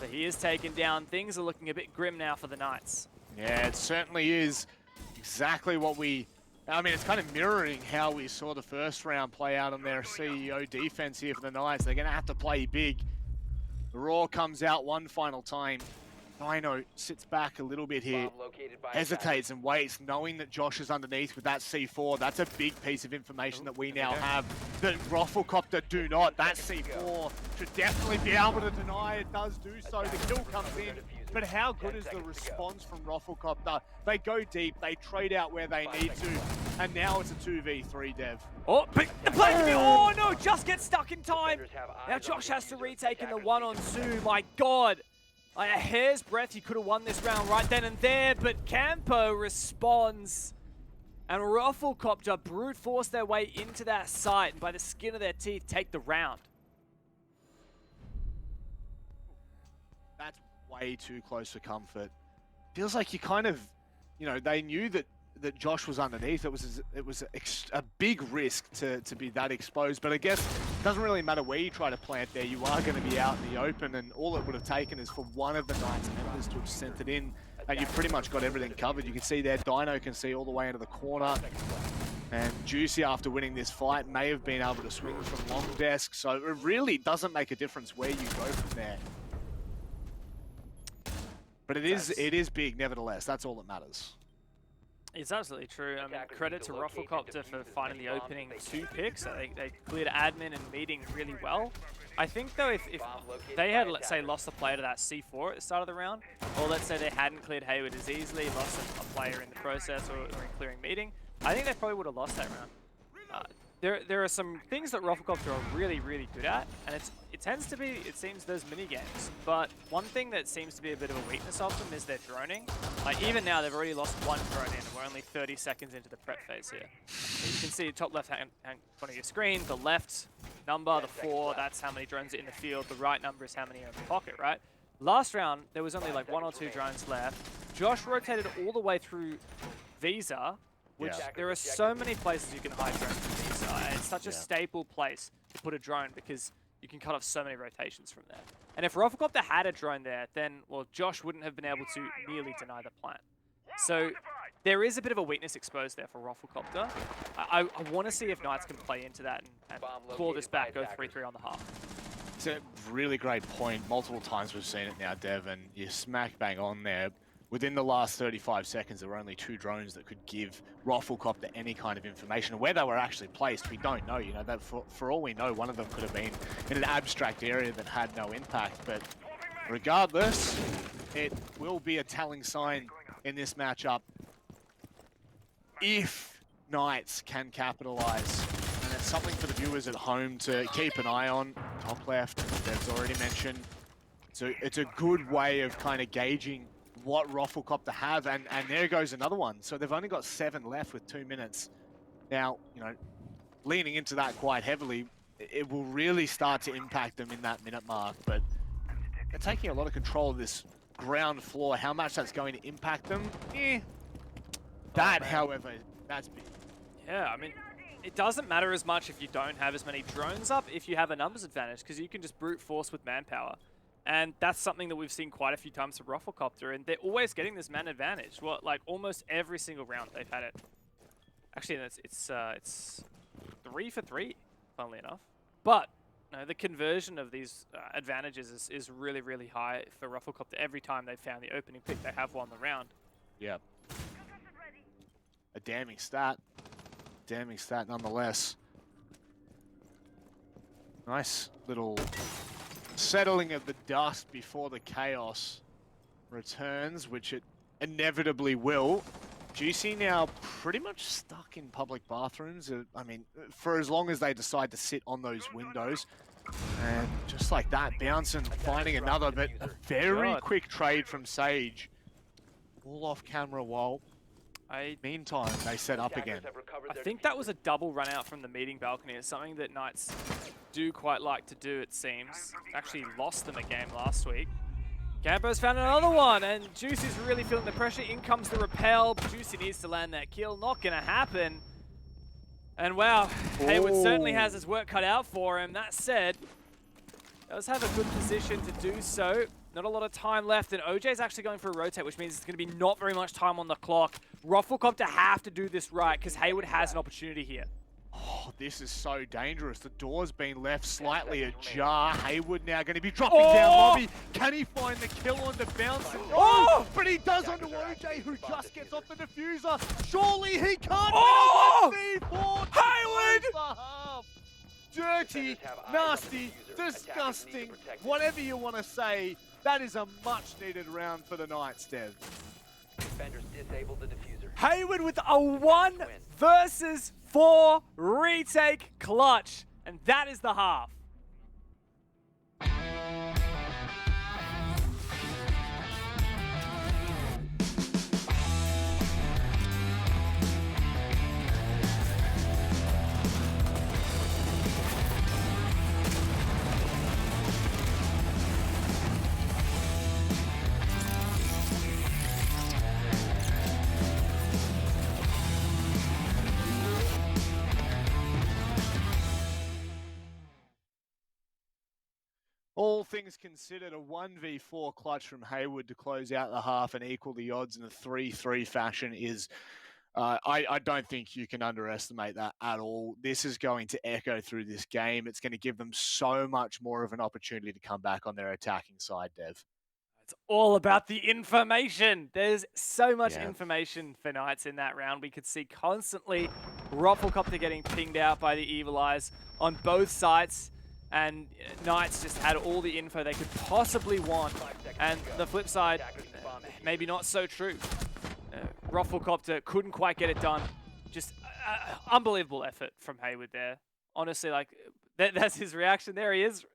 So he is taken down. Things are looking a bit grim now for the Knights. Yeah, it certainly is exactly what I mean, it's kind of mirroring how we saw the first round play out on their CEO defense here for the Knights. They're going to have to play big. The Raw comes out one final time. Dino sits back a little bit here, Bomb located by hesitates and waits, knowing that Josh is underneath with that C4. That's a big piece of information that we now have that Roflcopter do not. That C4 should definitely be able to deny it, does do so. The kill comes in, but how good is the response from Roflcopter? They go deep, they trade out where they need to, and now it's a 2v3, Dev. Oh, but the play can be, oh no, just get stuck in time. Now Josh has to retake in the 1-on-2, my God. Like a hair's breadth, he could have won this round right then and there, but Campo responds. And Roflcopter brute force their way into that site and by the skin of their teeth take the round. That's way too close for comfort. Feels like you kind of, you know, they knew that Josh was underneath. It was a big risk to be that exposed, but I guess it doesn't really matter where you try to plant there. You are going to be out in the open, and all it would have taken is for one of the Knights members to have sent it in, and you've pretty much got everything covered. You can see there, Dino can see all the way into the corner, and Juicy, after winning this fight, may have been able to swing from long desk, so it really doesn't make a difference where you go from there. But it is big, nevertheless. That's all that matters. It's absolutely true. I mean, credit to Roflcopter for finding the opening 2 picks. I think they cleared admin and meeting really well. I think though, if they had, let's say, lost a player to that C4 at the start of the round, or let's say they hadn't cleared Hayward as easily, lost a player in the process or in clearing meeting, I think they probably would have lost that round. There are some things that Roflcopter are really, really good at, and it tends to be, it seems, those mini games. But one thing that seems to be a bit of a weakness of them is their droning. Like even now, they've already lost 1 drone in, and we're only 30 seconds into the prep phase here. You can see top left hand corner of your screen, the left number, the 4, that's how many drones are in the field. The right number is how many are in the pocket, right? Last round, there was only like 1 or 2 drones left. Josh rotated all the way through Visa, which there are so many places you can hide drones from Visa. It's such a staple place to put a drone because you can cut off so many rotations from there. And if Roflcopter had a drone there, then, well, Josh wouldn't have been able to nearly deny the plant. So there is a bit of a weakness exposed there for Roflcopter. I want to see if Knights can play into that and claw this back, go 3-3 on the half. It's a really great point. Multiple times we've seen it now, Dev, and you're smack bang on there. Within the last 35 seconds, there were only 2 drones that could give Roflcopter any kind of information. Where they were actually placed, we don't know. You know, that for all we know, one of them could have been in an abstract area that had no impact. But regardless, it will be a telling sign in this matchup if Knights can capitalize. And it's something for the viewers at home to keep an eye on. Top left, Dev's already mentioned. So it's a good way of kind of gauging what Roflcopter have, and there goes another one. So they've only got 7 left with 2 minutes. Now, you know, leaning into that quite heavily, it will really start to impact them in that minute mark, but they're taking a lot of control of this ground floor. How much that's going to impact them? That, however, that's big. Yeah, I mean, it doesn't matter as much if you don't have as many drones up if you have a numbers advantage, because you can just brute force with manpower. And that's something that we've seen quite a few times from Roflcopter, and they're always getting this man advantage. Well, like almost every single round they've had it. Actually, it's 3 for 3, funnily enough. But you know, the conversion of these advantages is really, really high for Roflcopter. Every time they've found the opening pick, they have won the round. Yeah. A damning stat. Damning stat nonetheless. Nice little settling of the dust before the chaos returns, which it inevitably will. Juicy now pretty much stuck in public bathrooms. I mean, for as long as they decide to sit on those windows. And just like that, bouncing, finding another, but a very quick trade from Sage. All off camera while, meantime, they set up again. I think that was a double run out from the meeting balcony. It's something that Knights do quite like to do, it seems. Actually lost them a game last week. Gambo's found another one, and Juicy's really feeling the pressure. In comes the repel. Juicy needs to land that kill. Not gonna happen. And wow, Hayward certainly has his work cut out for him. That said, does have a good position to do so. Not a lot of time left, and OJ's actually going for a rotate, which means it's going to be not very much time on the clock. Roflcopter have to do this right, because Hayward has an opportunity here. Oh, Oh, this is so dangerous. The door's been left slightly ajar. Haywood now going to be dropping down lobby. Can he find the kill on the bounce? Oh! But he does onto OJ, who just gets off the diffuser. Surely he can't win a 1v4 Haywood! Dirty, nasty, disgusting, whatever you want to say. That is a much-needed round for the Knights, Dev. Defenders disabled the diffuser. Haywood with a 1 versus 4 retake clutch. And that is the half. All things considered, a 1v4 clutch from Haywood to close out the half and equal the odds in a 3-3 fashion is, I don't think you can underestimate that at all. This is going to echo through this game. It's going to give them so much more of an opportunity to come back on their attacking side, Dev. It's all about the information. There's so much information for Knights in that round. We could see constantly Roflcopter getting pinged out by the Evil Eyes on both sides. And Knights just had all the info they could possibly want. And the flip side, maybe not so true. Roflcopter couldn't quite get it done. Just unbelievable effort from Haywood there. Honestly, like, that's his reaction. There he is.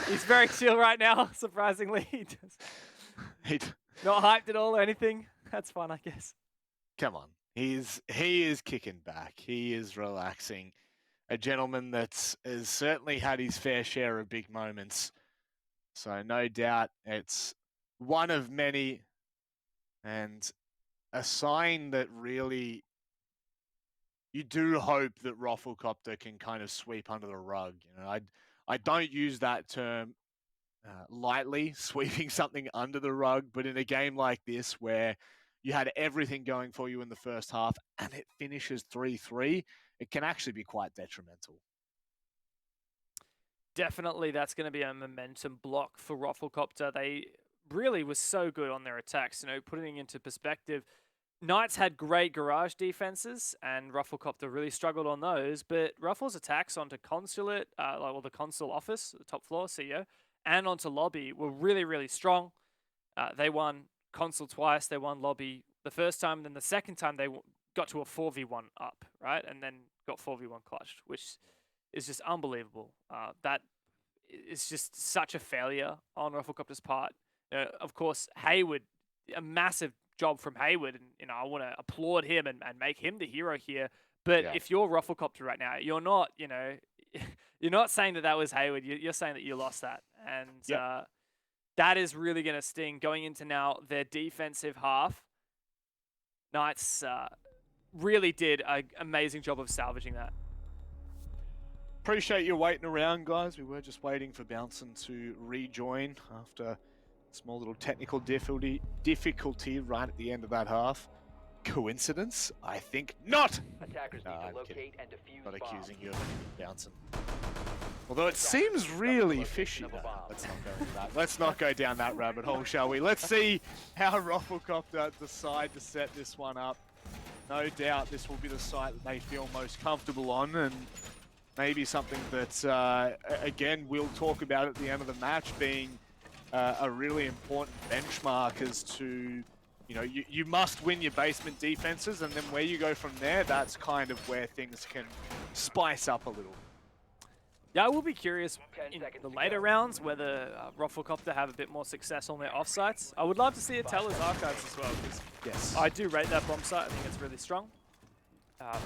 He's very chill right now, surprisingly. Not hyped at all or anything. That's fun, I guess. Come on. He is kicking back. He is relaxing. A gentleman that's has certainly had his fair share of big moments. So no doubt it's one of many, and a sign that really you do hope that Roflcopter can kind of sweep under the rug. You know, I don't use that term lightly, sweeping something under the rug, but in a game like this where you had everything going for you in the first half and it finishes 3-3, it can actually be quite detrimental. Definitely, that's going to be a momentum block for Roflcopter. They really were so good on their attacks. You know, putting it into perspective, Knights had great garage defenses, and Roflcopter really struggled on those. But Ruffle's attacks onto Consulate, the Consul office, the top floor, CEO, and onto Lobby were really, really strong. They won Consul twice. They won Lobby the first time, and then the second time they got to a 4v1 up, right? And then got 4v1 clutched, which is just unbelievable. That is just such a failure on Roflcopter's part. Of course, Haywood, a massive job from Haywood, and you know, I want to applaud him and make him the hero here. But if you're Roflcopter right now, you're not, you know, you're not saying that was Haywood. You're saying that you lost that, and that is really going to sting going into now their defensive half. Knights really did an amazing job of salvaging that. Appreciate you waiting around, guys. We were just waiting for Bouncin to rejoin after a small little technical difficulty right at the end of that half. Coincidence? I think not. Attackers No, need to I'm locate kidding. and defuse Not bombs. accusing you of Bouncin. Although it seems really fishy. No, let's not go into that. Let's not go down that rabbit hole, shall we? Let's see how Roflcopter decide to set this one up. No doubt this will be the site that they feel most comfortable on, and maybe something that, again, we'll talk about at the end of the match being a really important benchmark as to, you know, you must win your basement defenses, and then where you go from there, that's kind of where things can spice up a little. Yeah, I will be curious in the later rounds whether Roflcopter have a bit more success on their offsites. I would love to see it tell us archives as well, because I do rate that bomb site. I think it's really strong.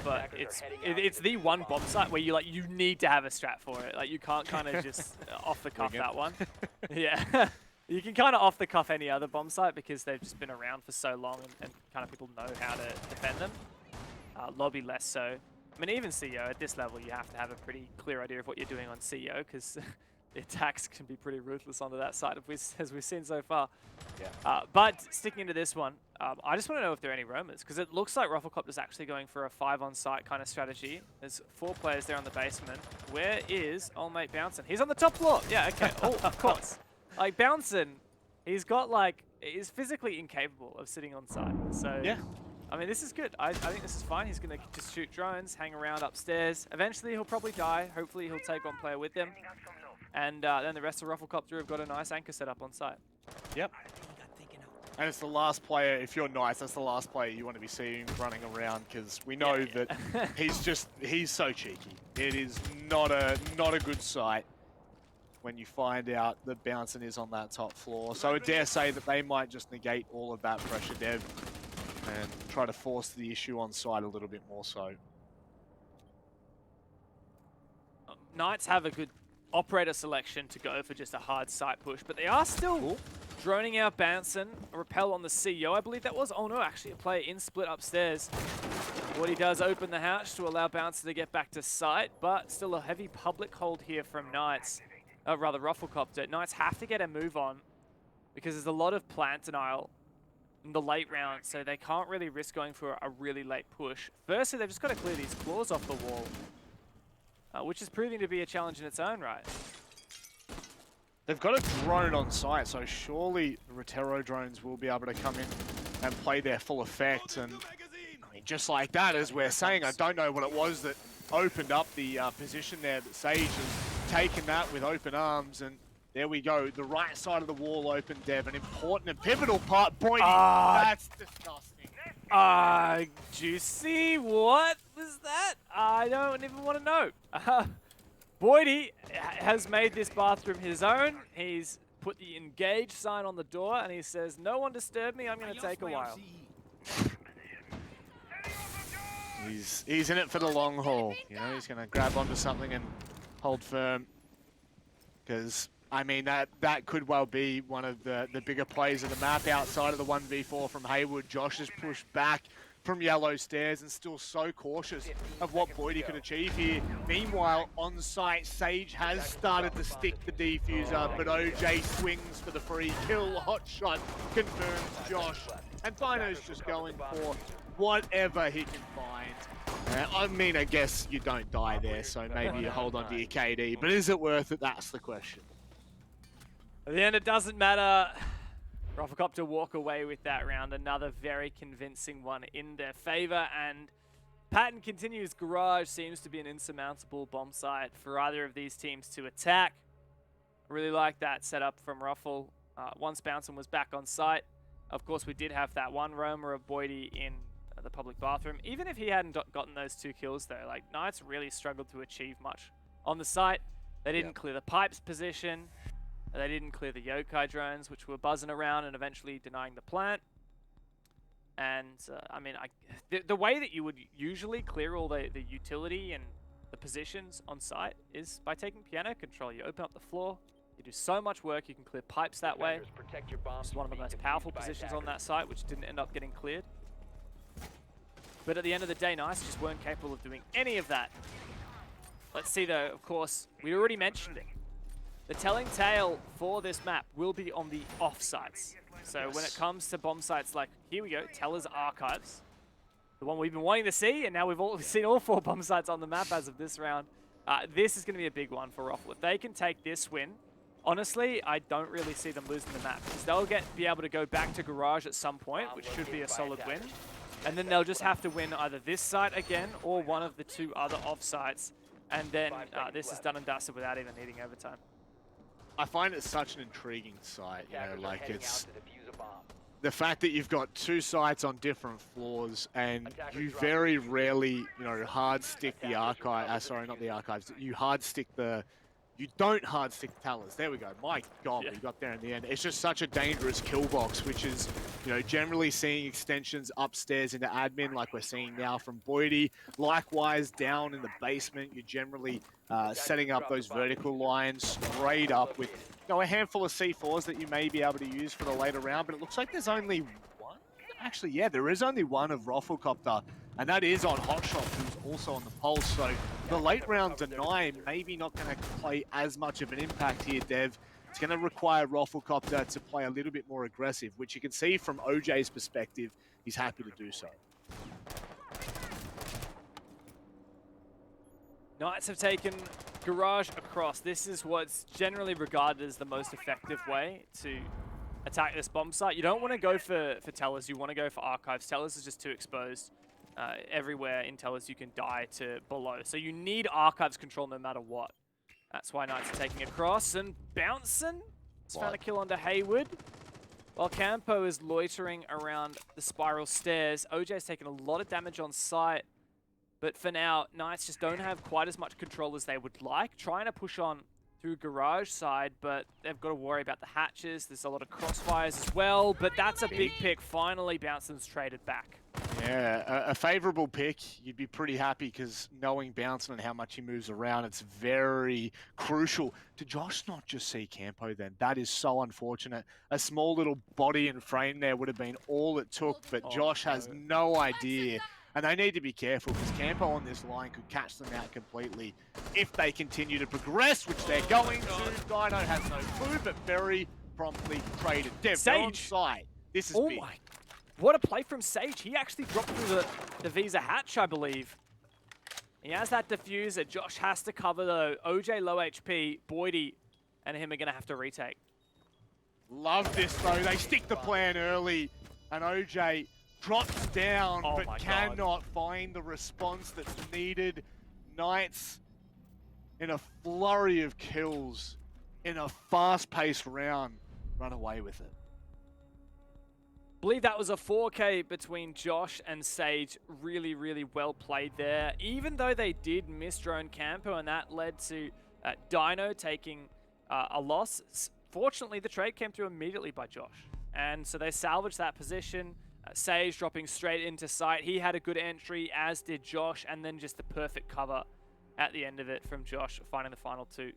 But it's the one bomb site where you need to have a strat for it. Like, you can't kind of just off the cuff that one. Yeah. You can kind of off the cuff any other bomb site because they've just been around for so long and kind of people know how to defend them. Lobby less so. I mean, even CEO, at this level, you have to have a pretty clear idea of what you're doing on CEO because the attacks can be pretty ruthless onto that side, as we've seen so far. Yeah. But sticking into this one, I just want to know if there are any roamers, because it looks like Roflcopter's actually going for a 5-on-site kind of strategy. There's 4 players there on the basement. Where is old mate Bouncin'? He's on the top floor. Yeah, okay. Oh, of course. Like, Bouncin', he's got, like, he's physically incapable of sitting on site. So, Yeah. I mean, this is good. I think this is fine. He's going to just shoot drones, hang around upstairs. Eventually, he'll probably die. Hopefully, he'll take one player with him. And then the rest of Roflcopter have got a nice anchor set up on site. Yep. And it's the last player, if you're nice, that's the last player you want to be seeing running around, because we know that he's so cheeky. It is not a good sight when you find out that Bouncin' is on that top floor. So I dare say that they might just negate all of that pressure, Dev, and try to force the issue on site a little bit more so. Knights have a good operator selection to go for just a hard site push, but they are still droning out Bouncin', a repel on the CEO, I believe that was. Oh no, actually a player in split upstairs. What he does, open the hatch to allow Bouncin' to get back to site, but still a heavy public hold here from Knights, rather Roflcopter. Knights have to get a move on because there's a lot of plant denial in the late round, so they can't really risk going for a really late push. Firstly, they've just got to clear these claws off the wall, which is proving to be a challenge in its own right. They've got a drone on site, so surely the Rotero drones will be able to come in and play their full effect. And I mean, just like that, as we're saying, I don't know what it was that opened up the position there, but Sage has taken that with open arms, and there we go. The right side of the wall open, Dev, an important and pivotal part. Boy, that's disgusting. Juicy, what was that? I don't even want to know. Boydie has made this bathroom his own. He's put the engage sign on the door, and he says, "No one disturb me, I'm going to take a while." He's in it for the long haul. You know, he's going to grab onto something and hold firm. Because, I mean, that could well be one of the bigger plays of the map outside of the 1v4 from Haywood. Josh has pushed back from yellow stairs and still so cautious of what Boydie could achieve here. Meanwhile, on site, Sage has started to stick the defuser, but OJ swings for the free kill. Hot shot confirms Josh. And Bino's just going for whatever he can find. I mean, I guess you don't die there, so maybe you hold on to your KD, but is it worth it? That's the question. At the end, it doesn't matter. Roflcopter walk away with that round. Another very convincing one in their favor. And Patton continues. Garage seems to be an insurmountable bomb site for either of these teams to attack. I really like that setup from Ruffle. Once Bouncin' was back on site, of course, we did have that one roamer of Boydie in the public bathroom. Even if he hadn't gotten those 2 kills, though, like, Knights really struggled to achieve much on the site. They didn't clear the pipes position. They didn't clear the yokai drones, which were buzzing around and eventually denying the plant. And, I mean, the way that you would usually clear all the utility and the positions on site is by taking piano control. You open up the floor, you do so much work, you can clear pipes that way. It's one of the most powerful positions on that site, which didn't end up getting cleared. But at the end of the day, Nice just weren't capable of doing any of that. Let's see, though, of course, we already mentioned it. The telling tale for this map will be on the off sites. So when it comes to bomb sites like, here we go, Teller's Archives, the one we've been wanting to see, and now we've seen all 4 bomb sites on the map as of this round. This is going to be a big one for Ruffle. If they can take this win, honestly, I don't really see them losing the map, because they'll be able to go back to Garage at some point, which should be a solid win. And then they'll just have to win either this site again or one of the 2 other off sites. And then this is done and dusted without even needing overtime. I find it such an intriguing site, you know, like it's the fact that you've got 2 sites on different floors and you very rarely, you know, hard stick the archive, sorry, not the archives, you don't hard stick the tellers. There we go. My God, we got there in the end. It's just such a dangerous kill box, which is, you know, generally seeing extensions upstairs into admin like we're seeing now from Boydie. Likewise, down in the basement, you're generally setting up those vertical lines straight up with, you know, a handful of C4s that you may be able to use for the later round, but it looks like there's only 1 actually, yeah, there is only one of RoflcopterGG, and that is on Hotshot, who's also on the pulse. So the late round deny maybe not going to play as much of an impact here, Dev. It's going to require RoflcopterGG to play a little bit more aggressive, which you can see from OJ's perspective, he's happy to do so. Knights have taken Garage across. This is what's generally regarded as the most effective way to attack this bomb site. You don't want to go for Tellers, you want to go for Archives. Tellers is just too exposed. Everywhere in Tellers you can die to below. So you need Archives control no matter what. That's why Knights are taking across and bouncing. It's found a kill onto Hayward. While Campo is loitering around the spiral stairs, OJ's taking a lot of damage on site. But for now, Knights just don't have quite as much control as they would like. Trying to push on through Garage side, but they've got to worry about the hatches. There's a lot of crossfires as well, but that's a big pick. Finally, Bouncing's traded back. Yeah, a favorable pick. You'd be pretty happy because knowing Bouncing and how much he moves around, it's very crucial. Did Josh not just see Campo then? That is so unfortunate. A small little body and frame there would have been all it took, but Josh has no idea. And they need to be careful because Campo on this line could catch them out completely if they continue to progress, which they're going to. Dino has no clue, but very promptly traded. Dev, they're on site. This is big. My, what a play from Sage. He actually dropped through the Visa hatch, I believe. He has that diffuser. Josh has to cover though. OJ low HP, Boydie and him are going to have to retake. Love this though. They stick the plan early and OJ drops down, but cannot find the response that's needed. Knights, in a flurry of kills, in a fast-paced round, run away with it. I believe that was a 4K between Josh and Sage. Really, really well played there. Even though they did miss drone Campo, and that led to Dino taking a loss. Fortunately, the trade came through immediately by Josh. And so they salvaged that position. Sage dropping straight into sight. He had a good entry, as did Josh, and then just the perfect cover at the end of it from Josh, finding the final two.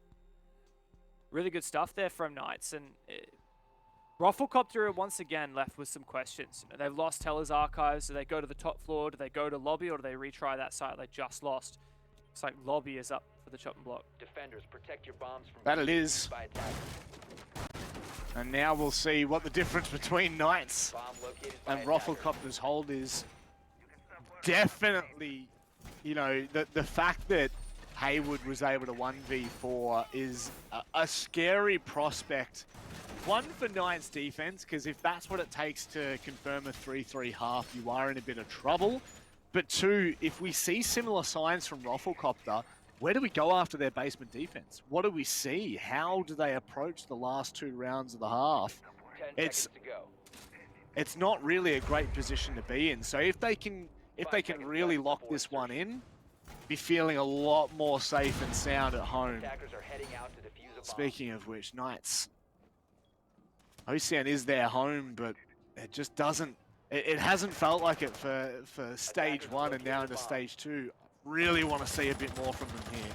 Really good stuff there from Knights. And RoflcopterGG once again left with some questions. You know, they've lost Teller's Archives. Do they go to the top floor? Do they go to Lobby? Or do they retry that site they just lost? Looks like Lobby is up for the chopping block. Defenders, protect your bombs from that it is. by attackers. And now we'll see what the difference between Knights and RoflcopterGG's hold is. Definitely, you know, the fact that Hayward was able to 1v4 is a scary prospect. One, for Knights defense, because if that's what it takes to confirm a 3-3 half, you are in a bit of trouble. But two, if we see similar signs from RoflcopterGG, where do we go after their basement defense? What do we see? How do they approach the last 2 rounds of the half? 10 seconds to go. It's not really a great position to be in. So if they can really lock this one in, be feeling a lot more safe and sound at home. Attackers are heading out to defuse a bomb. Speaking of which, Knights, OCN is their home, but it just doesn't. It hasn't felt like it for stage 1 and now into stage 2. Really want to see a bit more from them here.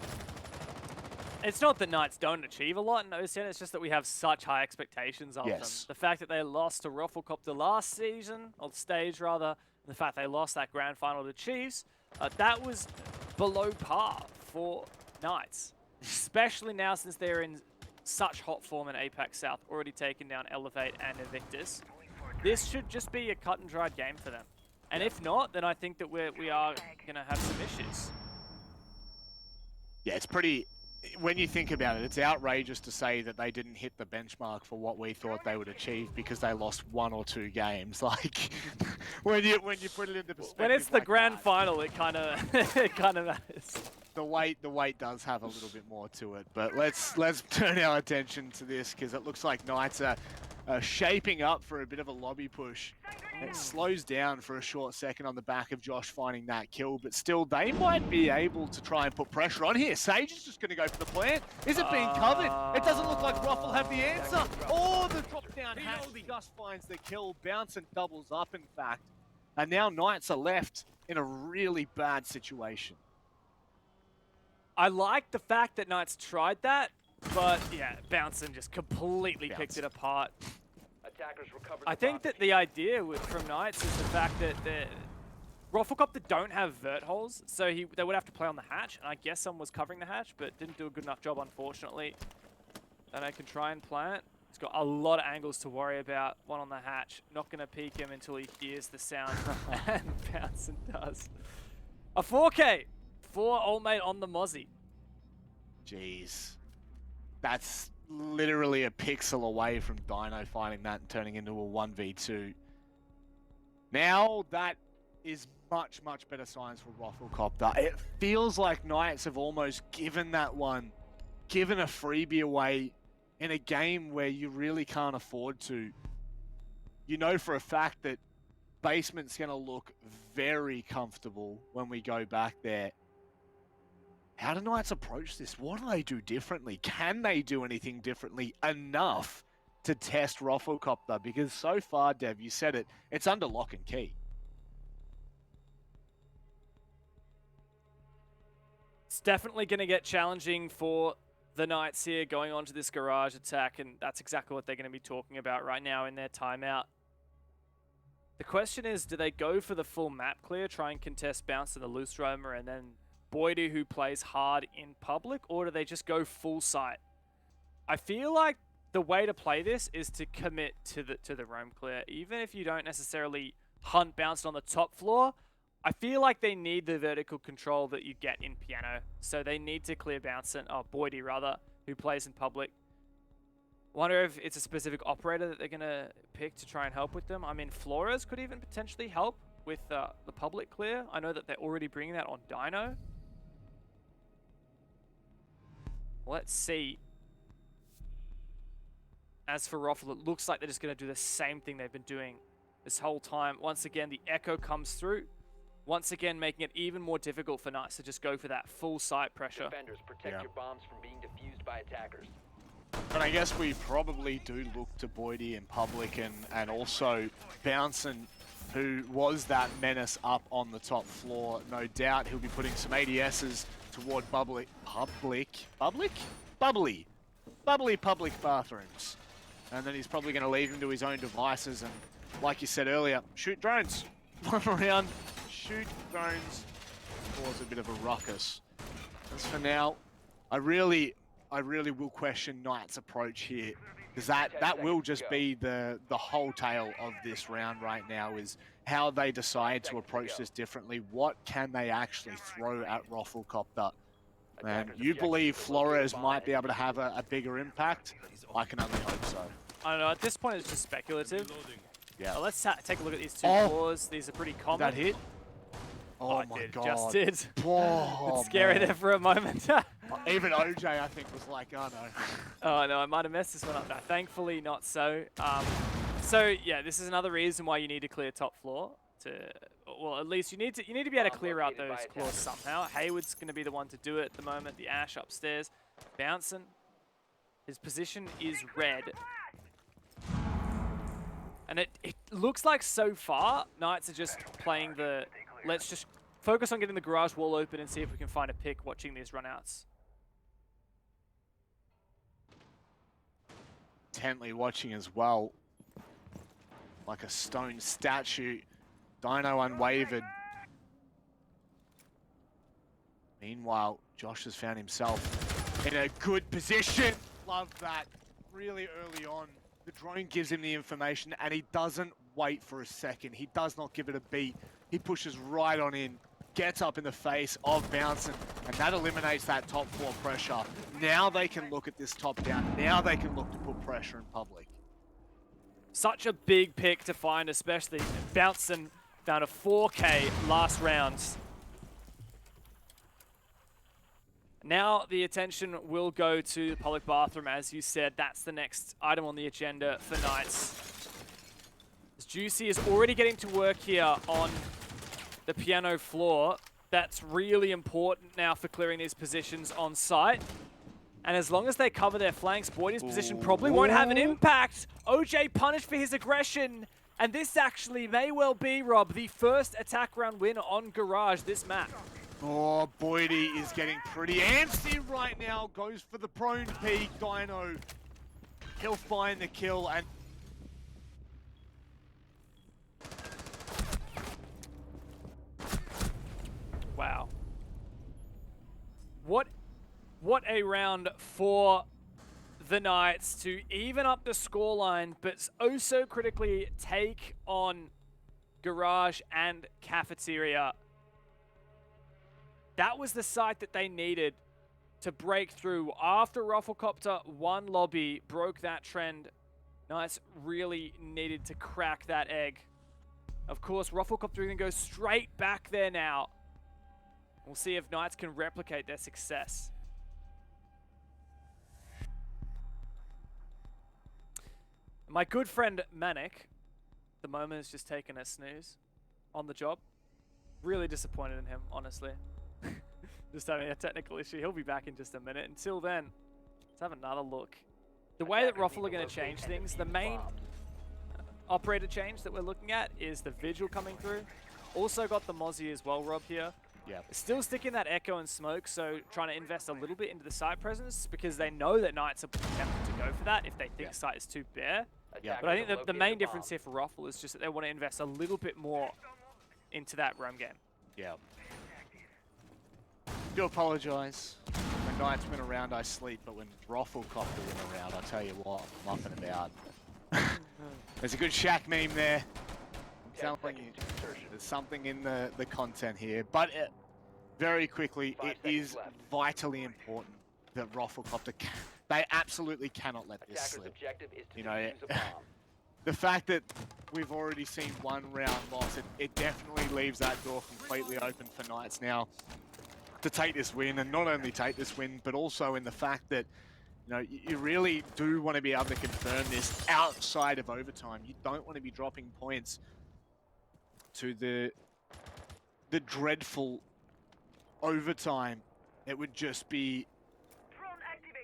It's not that Knights don't achieve a lot in OCN, it's just that we have such high expectations of them. The fact that they lost to RoflcopterGG last season, or stage rather, and the fact they lost that grand final to Chiefs, that was below par for Knights. Especially now since they're in such hot form in Apex South, already taken down Elevate and Invictus. This should just be a cut and dried game for them. And if not, then I think that we are going to have some issues. Yeah, it's pretty... When you think about it, it's outrageous to say that they didn't hit the benchmark for what we thought they would achieve because they lost 1 or 2 games. Like, when you put it into perspective, when it's the like grand that, final, it kind of matters. The weight does have a little bit more to it. But let's turn our attention to this because it looks like Knights are shaping up for a bit of a lobby push. It slows down for a short second on the back of Josh finding that kill, but still they might be able to try and put pressure on here. Sage is just going to go for the plant. Is it being covered? It doesn't look like Ruffle have the answer. Oh, the drop down hatch just finds the kill. Bounce and doubles up, in fact. And now Knights are left in a really bad situation. I like the fact that Knights tried that, but yeah, Bouncing just completely picked it apart. attackers recovered I the think bomb. that the idea from Knights is the fact that Roflcopter don't have vert holes, so they would have to play on the hatch, and I guess someone was covering the hatch, but didn't do a good enough job, unfortunately. And I can try and plant. He's got a lot of angles to worry about. One on the hatch. Not going to peek him until he hears the sound. And Bouncing does. A 4K for Old Mate on the Mozzie. Jeez. That's literally a pixel away from Dino finding that and turning into a 1v2. Now that is much, much better signs for Roflcopter. It feels like Knights have almost given a freebie away in a game where you really can't afford to. You know for a fact that basement's going to look very comfortable when we go back there. How do Knights approach this? What do they do differently? Can they do anything differently enough to test Roflcopter? Because so far, Dev, you said it, it's under lock and key. It's definitely going to get challenging for the Knights here going on to this garage attack, and that's exactly what they're going to be talking about right now in their timeout. The question is, do they go for the full map clear, try and contest Bounce to the loose roamer, and then Boydie who plays hard in public, or do they just go full site? I feel like the way to play this is to commit to the roam clear, even if you don't necessarily hunt Bounce on the top floor. I feel like they need the vertical control that you get in Piano. So they need to clear Boydie rather, who plays in public. Wonder if it's a specific operator that they're going to pick to try and help with them. I mean, Flores could even potentially help with the public clear. I know that they're already bringing that on Dino. Let's see. As for Roffle, it looks like they're just going to do the same thing they've been doing this whole time. Once again, the echo comes through. Once again, making it even more difficult for Knights to just go for that full site pressure. Defenders, protect your bombs from being defused by attackers. And I guess we probably do look to Boydie in public and also Bouncin, who was that menace up on the top floor. No doubt he'll be putting some ADSs toward bubbly public bathrooms. And then he's probably going to leave him to his own devices and, like you said earlier, shoot drones. One round, shoot drones, cause a bit of a ruckus. As for now, I really will question Knight's approach here, because that will just be the whole tale of this round right now, is how they decide to approach this differently. What can they actually throw at Roflcopter? And you believe Flores might be able to have a bigger impact? I can only hope so. I don't know, at this point it's just speculative. Yeah. Let's take a look at these two floors. These are pretty common. That hit? Oh it my did, god. just did. Oh, It's scary man. there for a moment. Even OJ, I think, was like, oh no. Oh no, I might have messed this one up. No, thankfully not so. So yeah, this is another reason why you need to clear top floor. Well, at least you need to be able to clear out those claws somehow. Hayward's going to be the one to do it at the moment. The Ash upstairs, Bouncing. His position is red. And it looks like so far, Knights are just playing let's just focus on getting the garage wall open and see if we can find a pick watching these runouts. Intently watching as well. Like a stone statue. Dino unwavered. Meanwhile, Josh has found himself in a good position. Love that. Really early on. The drone gives him the information and he doesn't wait for a second. He does not give it a beat. He pushes right on in, gets up in the face of Bouncing, and that eliminates that top floor pressure. Now they can look at this top down. Now they can look to put pressure in public. Such a big pick to find, especially Bouncing down to 4K last round. Now the attention will go to the public bathroom, as you said. That's the next item on the agenda for Knights. As Juicy is already getting to work here on the piano floor. That's really important now for clearing these positions on site. And as long as they cover their flanks, Boydie's position probably won't have an impact. OJ punished for his aggression. And this actually may well be, Rob, the first attack round win on Garage this map. Oh, Boydie is getting pretty antsy right now. Goes for the prone peek. Dino, he'll find the kill. And What a round for the Knights to even up the scoreline, but oh so critically take on Garage and Cafeteria. That was the site that they needed to break through. After RoflcopterGG one lobby broke that trend, Knights really needed to crack that egg. Of course, RoflcopterGG can go straight back there now. We'll see if Knights can replicate their success. My good friend Manic, at the moment, has just taken a snooze on the job. Really disappointed in him, honestly. Just having a technical issue. He'll be back in just a minute. Until then, let's have another look. The way that Roffle are going to change things, the main operator change that we're looking at is the Vigil coming through. Also got the Mozzie as well, Rob, here. Yeah. Still sticking that Echo and Smoke, so trying to invest a little bit into the site presence because they know that Knights are tempted to go for that if they think site is too bare. Yeah. But I think the main difference here for Roffle is just that they want to invest a little bit more into that roam game. Yeah. Do apologise. When Knights win a round, I sleep, but when RoflcopterGG win a round, I tell you what, I'm muffing about. There's a good Shaq meme there. There's something in the content here, but very quickly, it is vitally important that RoflcopterGG, they absolutely cannot let this slip. You know, the fact that we've already seen one round loss, it definitely leaves that door completely open for Knights now to take this win, and not only take this win, but also in the fact that, you know, you really do want to be able to confirm this outside of overtime. You don't want to be dropping points to the dreadful overtime. It would just be,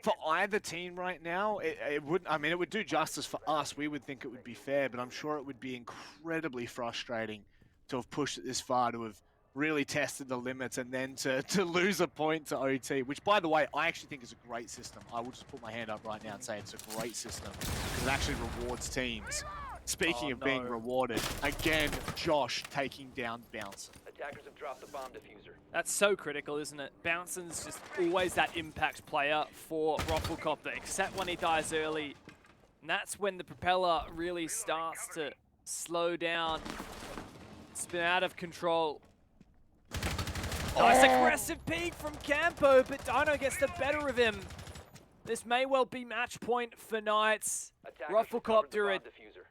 for either team right now, it wouldn't, I mean, it would do justice for us. We would think it would be fair, but I'm sure it would be incredibly frustrating to have pushed it this far, to have really tested the limits, and then to lose a point to OT, which, by the way, I actually think is a great system. I will just put my hand up right now and say it's a great system, because it actually rewards teams. Speaking of being rewarded, again, Josh taking down Bouncer. Attackers have dropped the bomb diffuser. That's so critical, isn't it? Bouncing's just always that impact player for RoflcopterGG, except when he dies early. And that's when the propeller really starts to slow down, spin out of control. Nice aggressive peek from Campo, but Dino gets the better of him. This may well be match point for Knights. RoflcopterGG are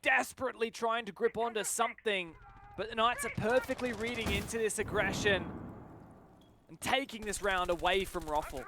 desperately trying to grip onto something, but the Knights are perfectly reading into this aggression and taking this round away from Roffle.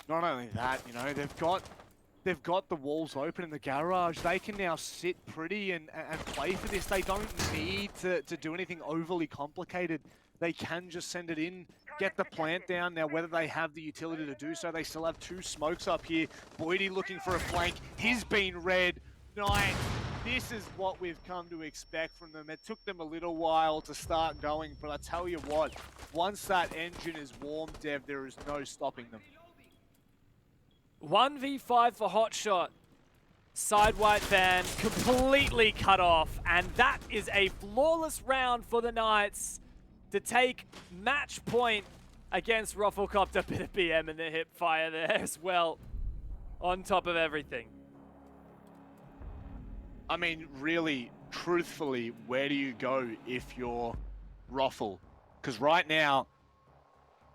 Not only that, you know, they've got the walls open in the garage. They can now sit pretty and play for this. They don't need to do anything overly complicated. They can just send it in, get the plant down. Now, whether they have the utility to do so, they still have two smokes up here. Boydie looking for a flank. He's been read. Nice. This is what we've come to expect from them. It took them a little while to start going, but I tell you what, once that engine is warm, Dev, there is no stopping them. 1v5 for Hotshot. Side white van completely cut off, and that is a flawless round for the Knights to take match point against RoflcopterGG. Bit of BM in the hip fire there as well, on top of everything. I mean, really, truthfully, where do you go if you're Roffle? Because right now,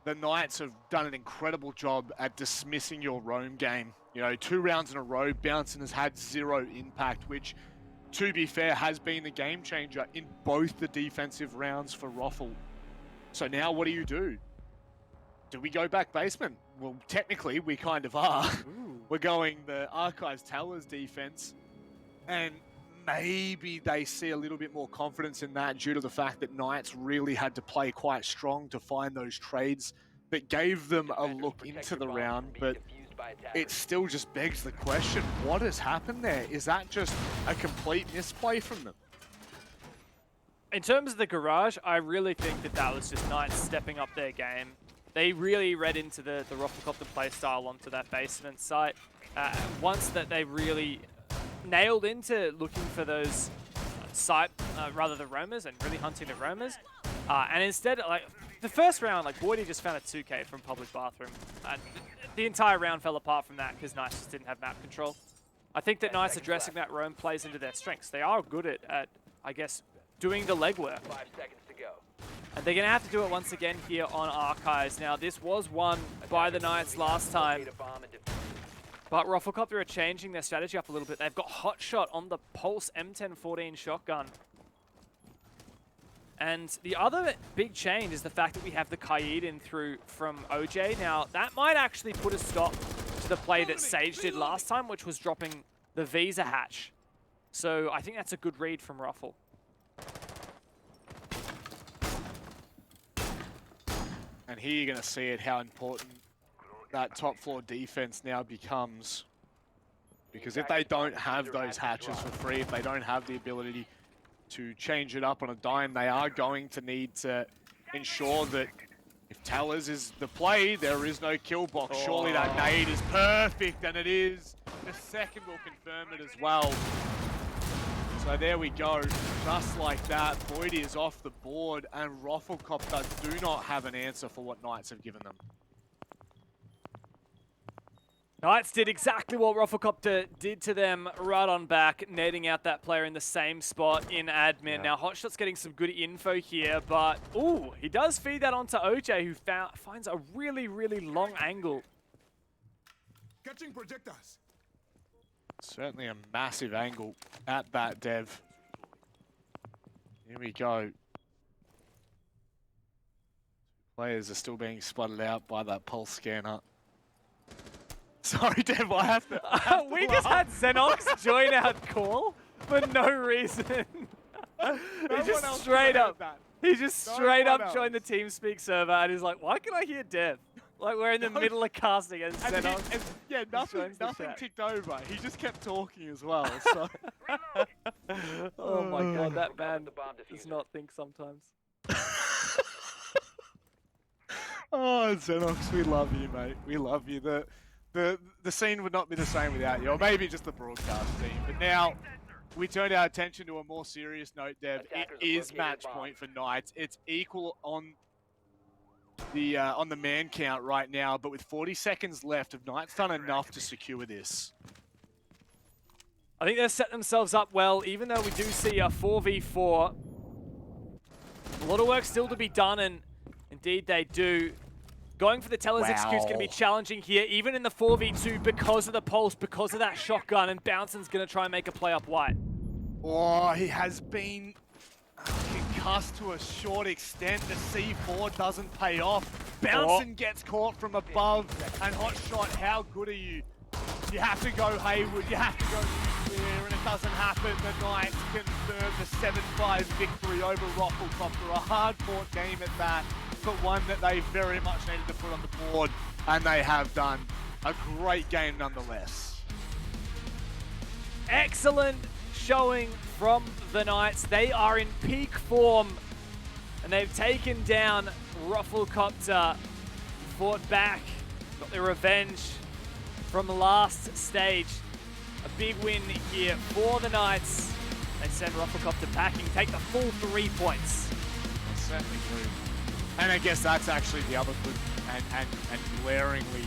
the Knights have done an incredible job at dismissing your roam game. You know, 2 rounds in a row, Bouncing has had 0 impact, which, to be fair, has been the game changer in both the defensive rounds for Roffle. So now what do? Do we go back basement? Well, technically, we kind of are. We're going the Archives Towers defense. And maybe they see a little bit more confidence in that due to the fact that Knights really had to play quite strong to find those trades that gave them a look into the round. But it still just begs the question, what has happened there? Is that just a complete misplay from them? In terms of the garage, I really think that was just Knights stepping up their game. They really read into the RoflcopterGG playstyle onto that basement site. Once that they really nailed into looking for those the roamers and really hunting the roamers. And instead, like, the first round, like, Boydie just found a 2K from public bathroom. And the entire round fell apart from that because Knights just didn't have map control. I think that Knights addressing that roam plays into their strengths. They are good at I guess, doing the legwork. 5 seconds to go. And they're going to have to do it once again here on Archives. Now, this was won by the Knights last time. Locate a bomb and defuse it. But Roflcopter are changing their strategy up a little bit. They've got Hot Shot on the Pulse M1014 shotgun. And the other big change is the fact that we have the Kaid in through from OJ. Now, that might actually put a stop to the play that Sage did last time, which was dropping the Visa hatch. So I think that's a good read from Ruffle. And here you're going to see it, how important that top floor defense now becomes. Because if they don't have those hatches for free, if they don't have the ability to change it up on a dime, they are going to need to ensure that if Tellers is the play, there is no kill box. Surely that nade is perfect, and it is. The second will confirm it as well. So there we go, just like that, Boydie is off the board, and Roflcopter do not have an answer for what Knights have given them. Knights did exactly what Roflcopter did to them right on back, netting out that player in the same spot in admin. Yeah. Now, Hotshot's getting some good info here, but, ooh, he does feed that onto OJ, who finds a really, really long angle. Catching projectors. Certainly a massive angle at that, Dev. Here we go. Players are still being spotted out by that pulse scanner. Sorry, Dev, I have to We just had Xenox join our call for no reason. He just straight up joined the TeamSpeak server and he's like, why can I hear Dev? Like, we're in the middle of casting as Xenox. Yeah, nothing ticked over. He just kept talking as well, so. Oh my god, that man The bomb does diffuser. not think sometimes. Oh, Xenox, we love you, mate. We love you. The scene would not be the same without you, or maybe just the broadcast team. But now, we turned our attention to a more serious note, Dev. It Attackers have is located match a bomb. point for Knights. It's equal on the man count right now, but with 40 seconds left, have Knights done enough to secure this? I think they've set themselves up well, even though we do see a 4v4. A lot of work still to be done, and indeed they do. Going for the Teller's execute's going to be challenging here, even in the 4v2, because of the pulse, because of that shotgun, and Bouncing's going to try and make a play up white. Oh, he has been concussed to a short extent. The C4 doesn't pay off. Bouncing gets caught from above, and Hotshot, how good are you? You have to go Haywood, you have to go nuclear, and it doesn't happen. The Knights confirm the 7-5 victory over Roflcopter. A hard-fought game at that, but one that they very much needed to put on the board, and they have done. A great game nonetheless. Excellent showing from the Knights. They are in peak form, and they've taken down Roflcopter, fought back, got their revenge from last stage. A big win here for the Knights. They send Roflcopter packing, take the full 3 points. Certainly true. And I guess that's actually the other good and glaringly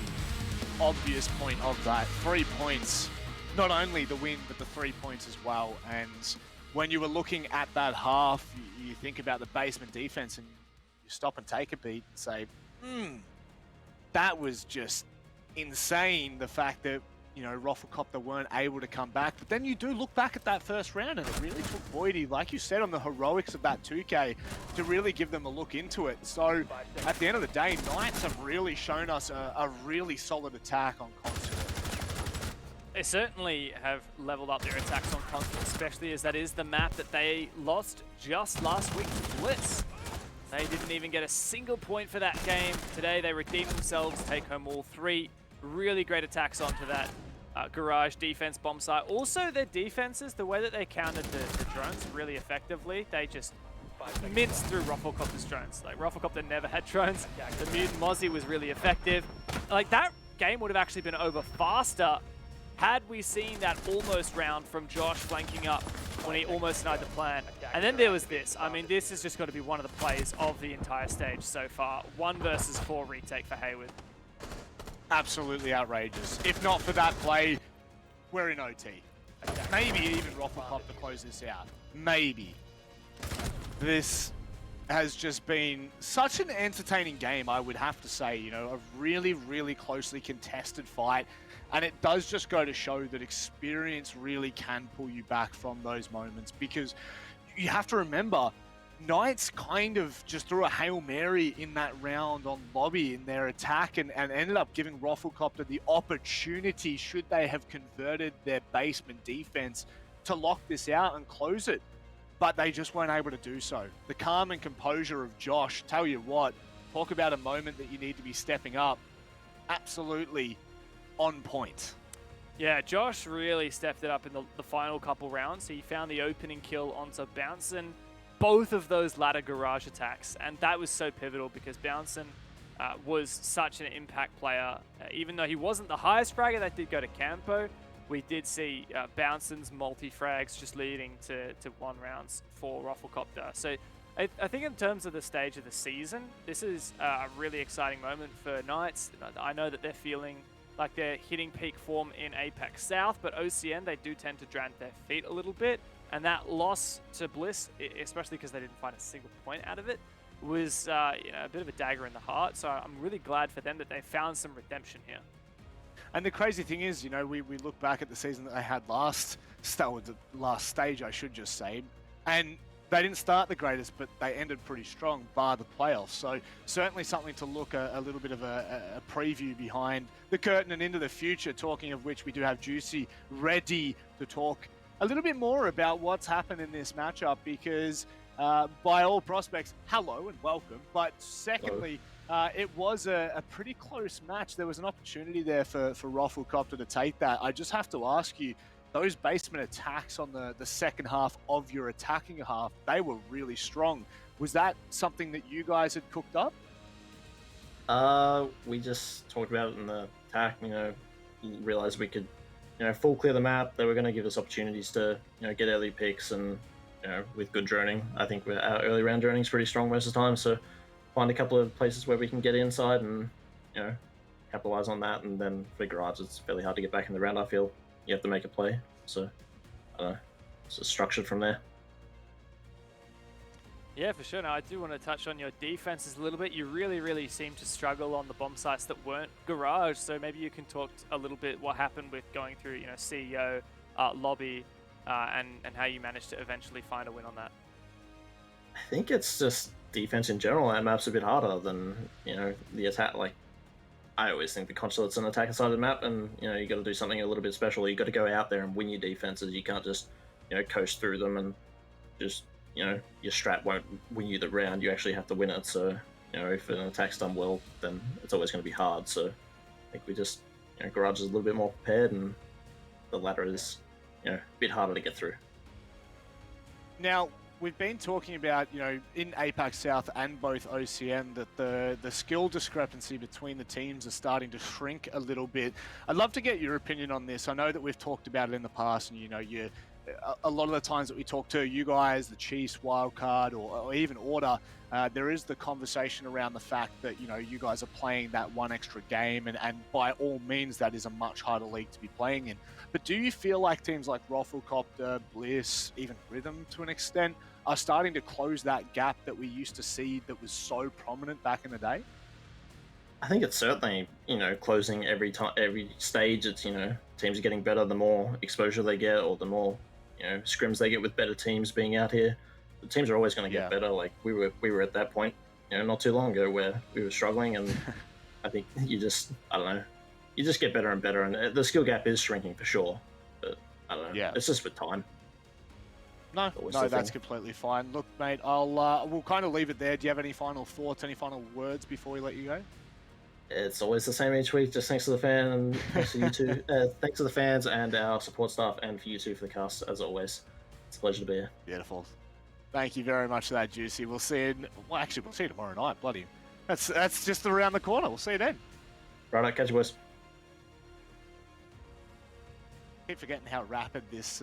obvious point of that. 3 points. Not only the win, but the 3 points as well. And when you were looking at that half, you think about the basement defense and you stop and take a beat and say, that was just insane, the fact that, you know, Roflcopter weren't able to come back. But then you do look back at that first round, and it really took Boydie, like you said, on the heroics of that 2K to really give them a look into it. So at the end of the day, Knights have really shown us a really solid attack on console. They certainly have leveled up their attacks on console, especially as that is the map that they lost just last week to Blitz. They didn't even get a single point for that game. Today they redeemed themselves, take home all 3. Really great attacks onto that garage defense bomb site. Also their defenses, the way that they countered the drones really effectively, they just minced through Roflcopter's drones. Like, Roflcopter never had drones. The Mutant Mozzie was really effective. Like, that game would have actually been over faster had we seen that almost round from Josh flanking up when he almost denied the plan. And then there was this. I mean, this has just got to be one of the plays of the entire stage so far. 1 versus 4 retake for Hayward. Absolutely outrageous. If not for that play, we're in OT. Maybe even Roflcopter to close this out. Maybe. This has just been such an entertaining game, I would have to say. You know, a really, really closely contested fight. And it does just go to show that experience really can pull you back from those moments, because you have to remember, Knights kind of just threw a Hail Mary in that round on Lobby in their attack and ended up giving Roflcopter the opportunity, should they have converted their basement defense, to lock this out and close it. But they just weren't able to do so. The calm and composure of Josh, tell you what, talk about a moment that you need to be stepping up. Absolutely on point. Yeah, Josh really stepped it up in the final couple rounds. He found the opening kill onto Bouncin, both of those ladder garage attacks, and that was so pivotal because Bouncin was such an impact player. Even though he wasn't the highest fragger, that did go to Campo. We did see Bouncin's multi-frags just leading to 1 rounds for Roflcopter. So I think in terms of the stage of the season, this is a really exciting moment for Knights. I know that they're feeling like they're hitting peak form in Apex South, but OCN, they do tend to drag their feet a little bit. And that loss to Bliss, especially because they didn't find a single point out of it, was a bit of a dagger in the heart. So I'm really glad for them that they found some redemption here. And the crazy thing is, you know, we look back at the season that they had last stage, I should just say, and they didn't start the greatest, but they ended pretty strong, bar the playoffs. So certainly something to look a little bit of a preview behind the curtain and into the future, talking of which we do have Juicy ready to talk a little bit more about what's happened in this matchup, because by all prospects, hello and welcome. But secondly, it was a pretty close match. There was an opportunity there for Roflcopter to take that. I just have to ask you, those basement attacks on the second half of your attacking half, they were really strong. Was that something that you guys had cooked up? We just talked about it in the attack, realized we could, full clear the map. They were going to give us opportunities to, get early picks and, with good droning. I think our early round droning is pretty strong most of the time, so find a couple of places where we can get inside and, capitalize on that. And then for Garage, it's fairly hard to get back in the round, I feel. You have to make a play, so I don't know. It's just structured from there. Yeah, for sure. Now, I do want to touch on your defenses a little bit. You really, really seem to struggle on the bomb sites that weren't Garage, so maybe you can talk a little bit what happened with going through, CEO, Lobby, and how you managed to eventually find a win on that. I think it's just defense in general. That map's a bit harder than, the attack. Like, I always think the Consulate's an attacker side of the map, and you got to do something a little bit special. You got to go out there and win your defenses. You can't just coast through them and just your strat won't win you the round. You actually have to win it. So if an attack's done well, then it's always going to be hard. So I think we just Garage is a little bit more prepared, and the ladder is a bit harder to get through. Now, we've been talking about, in Apex South and both OCN, that the skill discrepancy between the teams is starting to shrink a little bit. I'd love to get your opinion on this. I know that we've talked about it in the past, and a lot of the times that we talk to you guys, the Chiefs, Wildcard, or even Order, there is the conversation around the fact that, you guys are playing that one extra game, and by all means, that is a much harder league to be playing in. But do you feel like teams like Roflcopter, Bliss, even Rhythm to an extent, are starting to close that gap that we used to see that was so prominent back in the day? I think it's certainly, closing every stage. It's, teams are getting better the more exposure they get, or the more, scrims they get with better teams being out here. The teams are always going to get better. Like we were at that point, not too long ago where we were struggling, and I think you just get better and better, and the skill gap is shrinking for sure. But I don't know. Yeah. It's just with time. No, that's completely fine. Look, mate, we'll kind of leave it there. Do you have any final thoughts, any final words before we let you go? It's always the same each week. Just thanks to the fan and thanks to you two. Thanks to the fans and our support staff, and for you two for the cast as always. It's a pleasure to be here. Beautiful. Thank you very much for that, Juicy. We'll see you. We'll see you tomorrow night. Bloody, that's just around the corner. We'll see you then. Right, catch you, boys. Keep forgetting how rapid this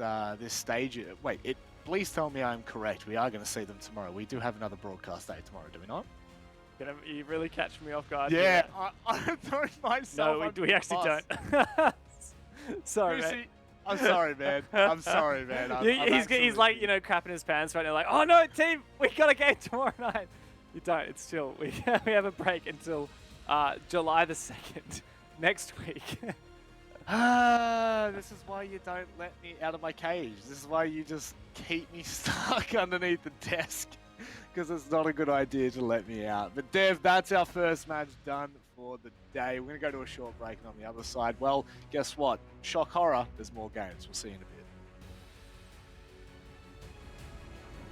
stage. Wait, please tell me I'm correct. We are going to see them tomorrow. We do have another broadcast day tomorrow, do we not? You really catch me off guard. Yeah, I don't myself. No, we actually don't. Sorry, Lucy, mate. I'm sorry, man. I'm sorry, man. He's like, you know, crapping his pants right now, like, oh no, team, we got a game tomorrow night. You don't. It's chill. We have a break until July the 2nd, next week. This is why you don't let me out of my cage. This is why you just keep me stuck underneath the desk. Because it's not a good idea to let me out. But Dev, that's our first match done for the day. We're going to go to a short break, and on the other side, well, guess what? Shock horror, there's more games. We'll see you in a bit.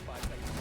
5 seconds.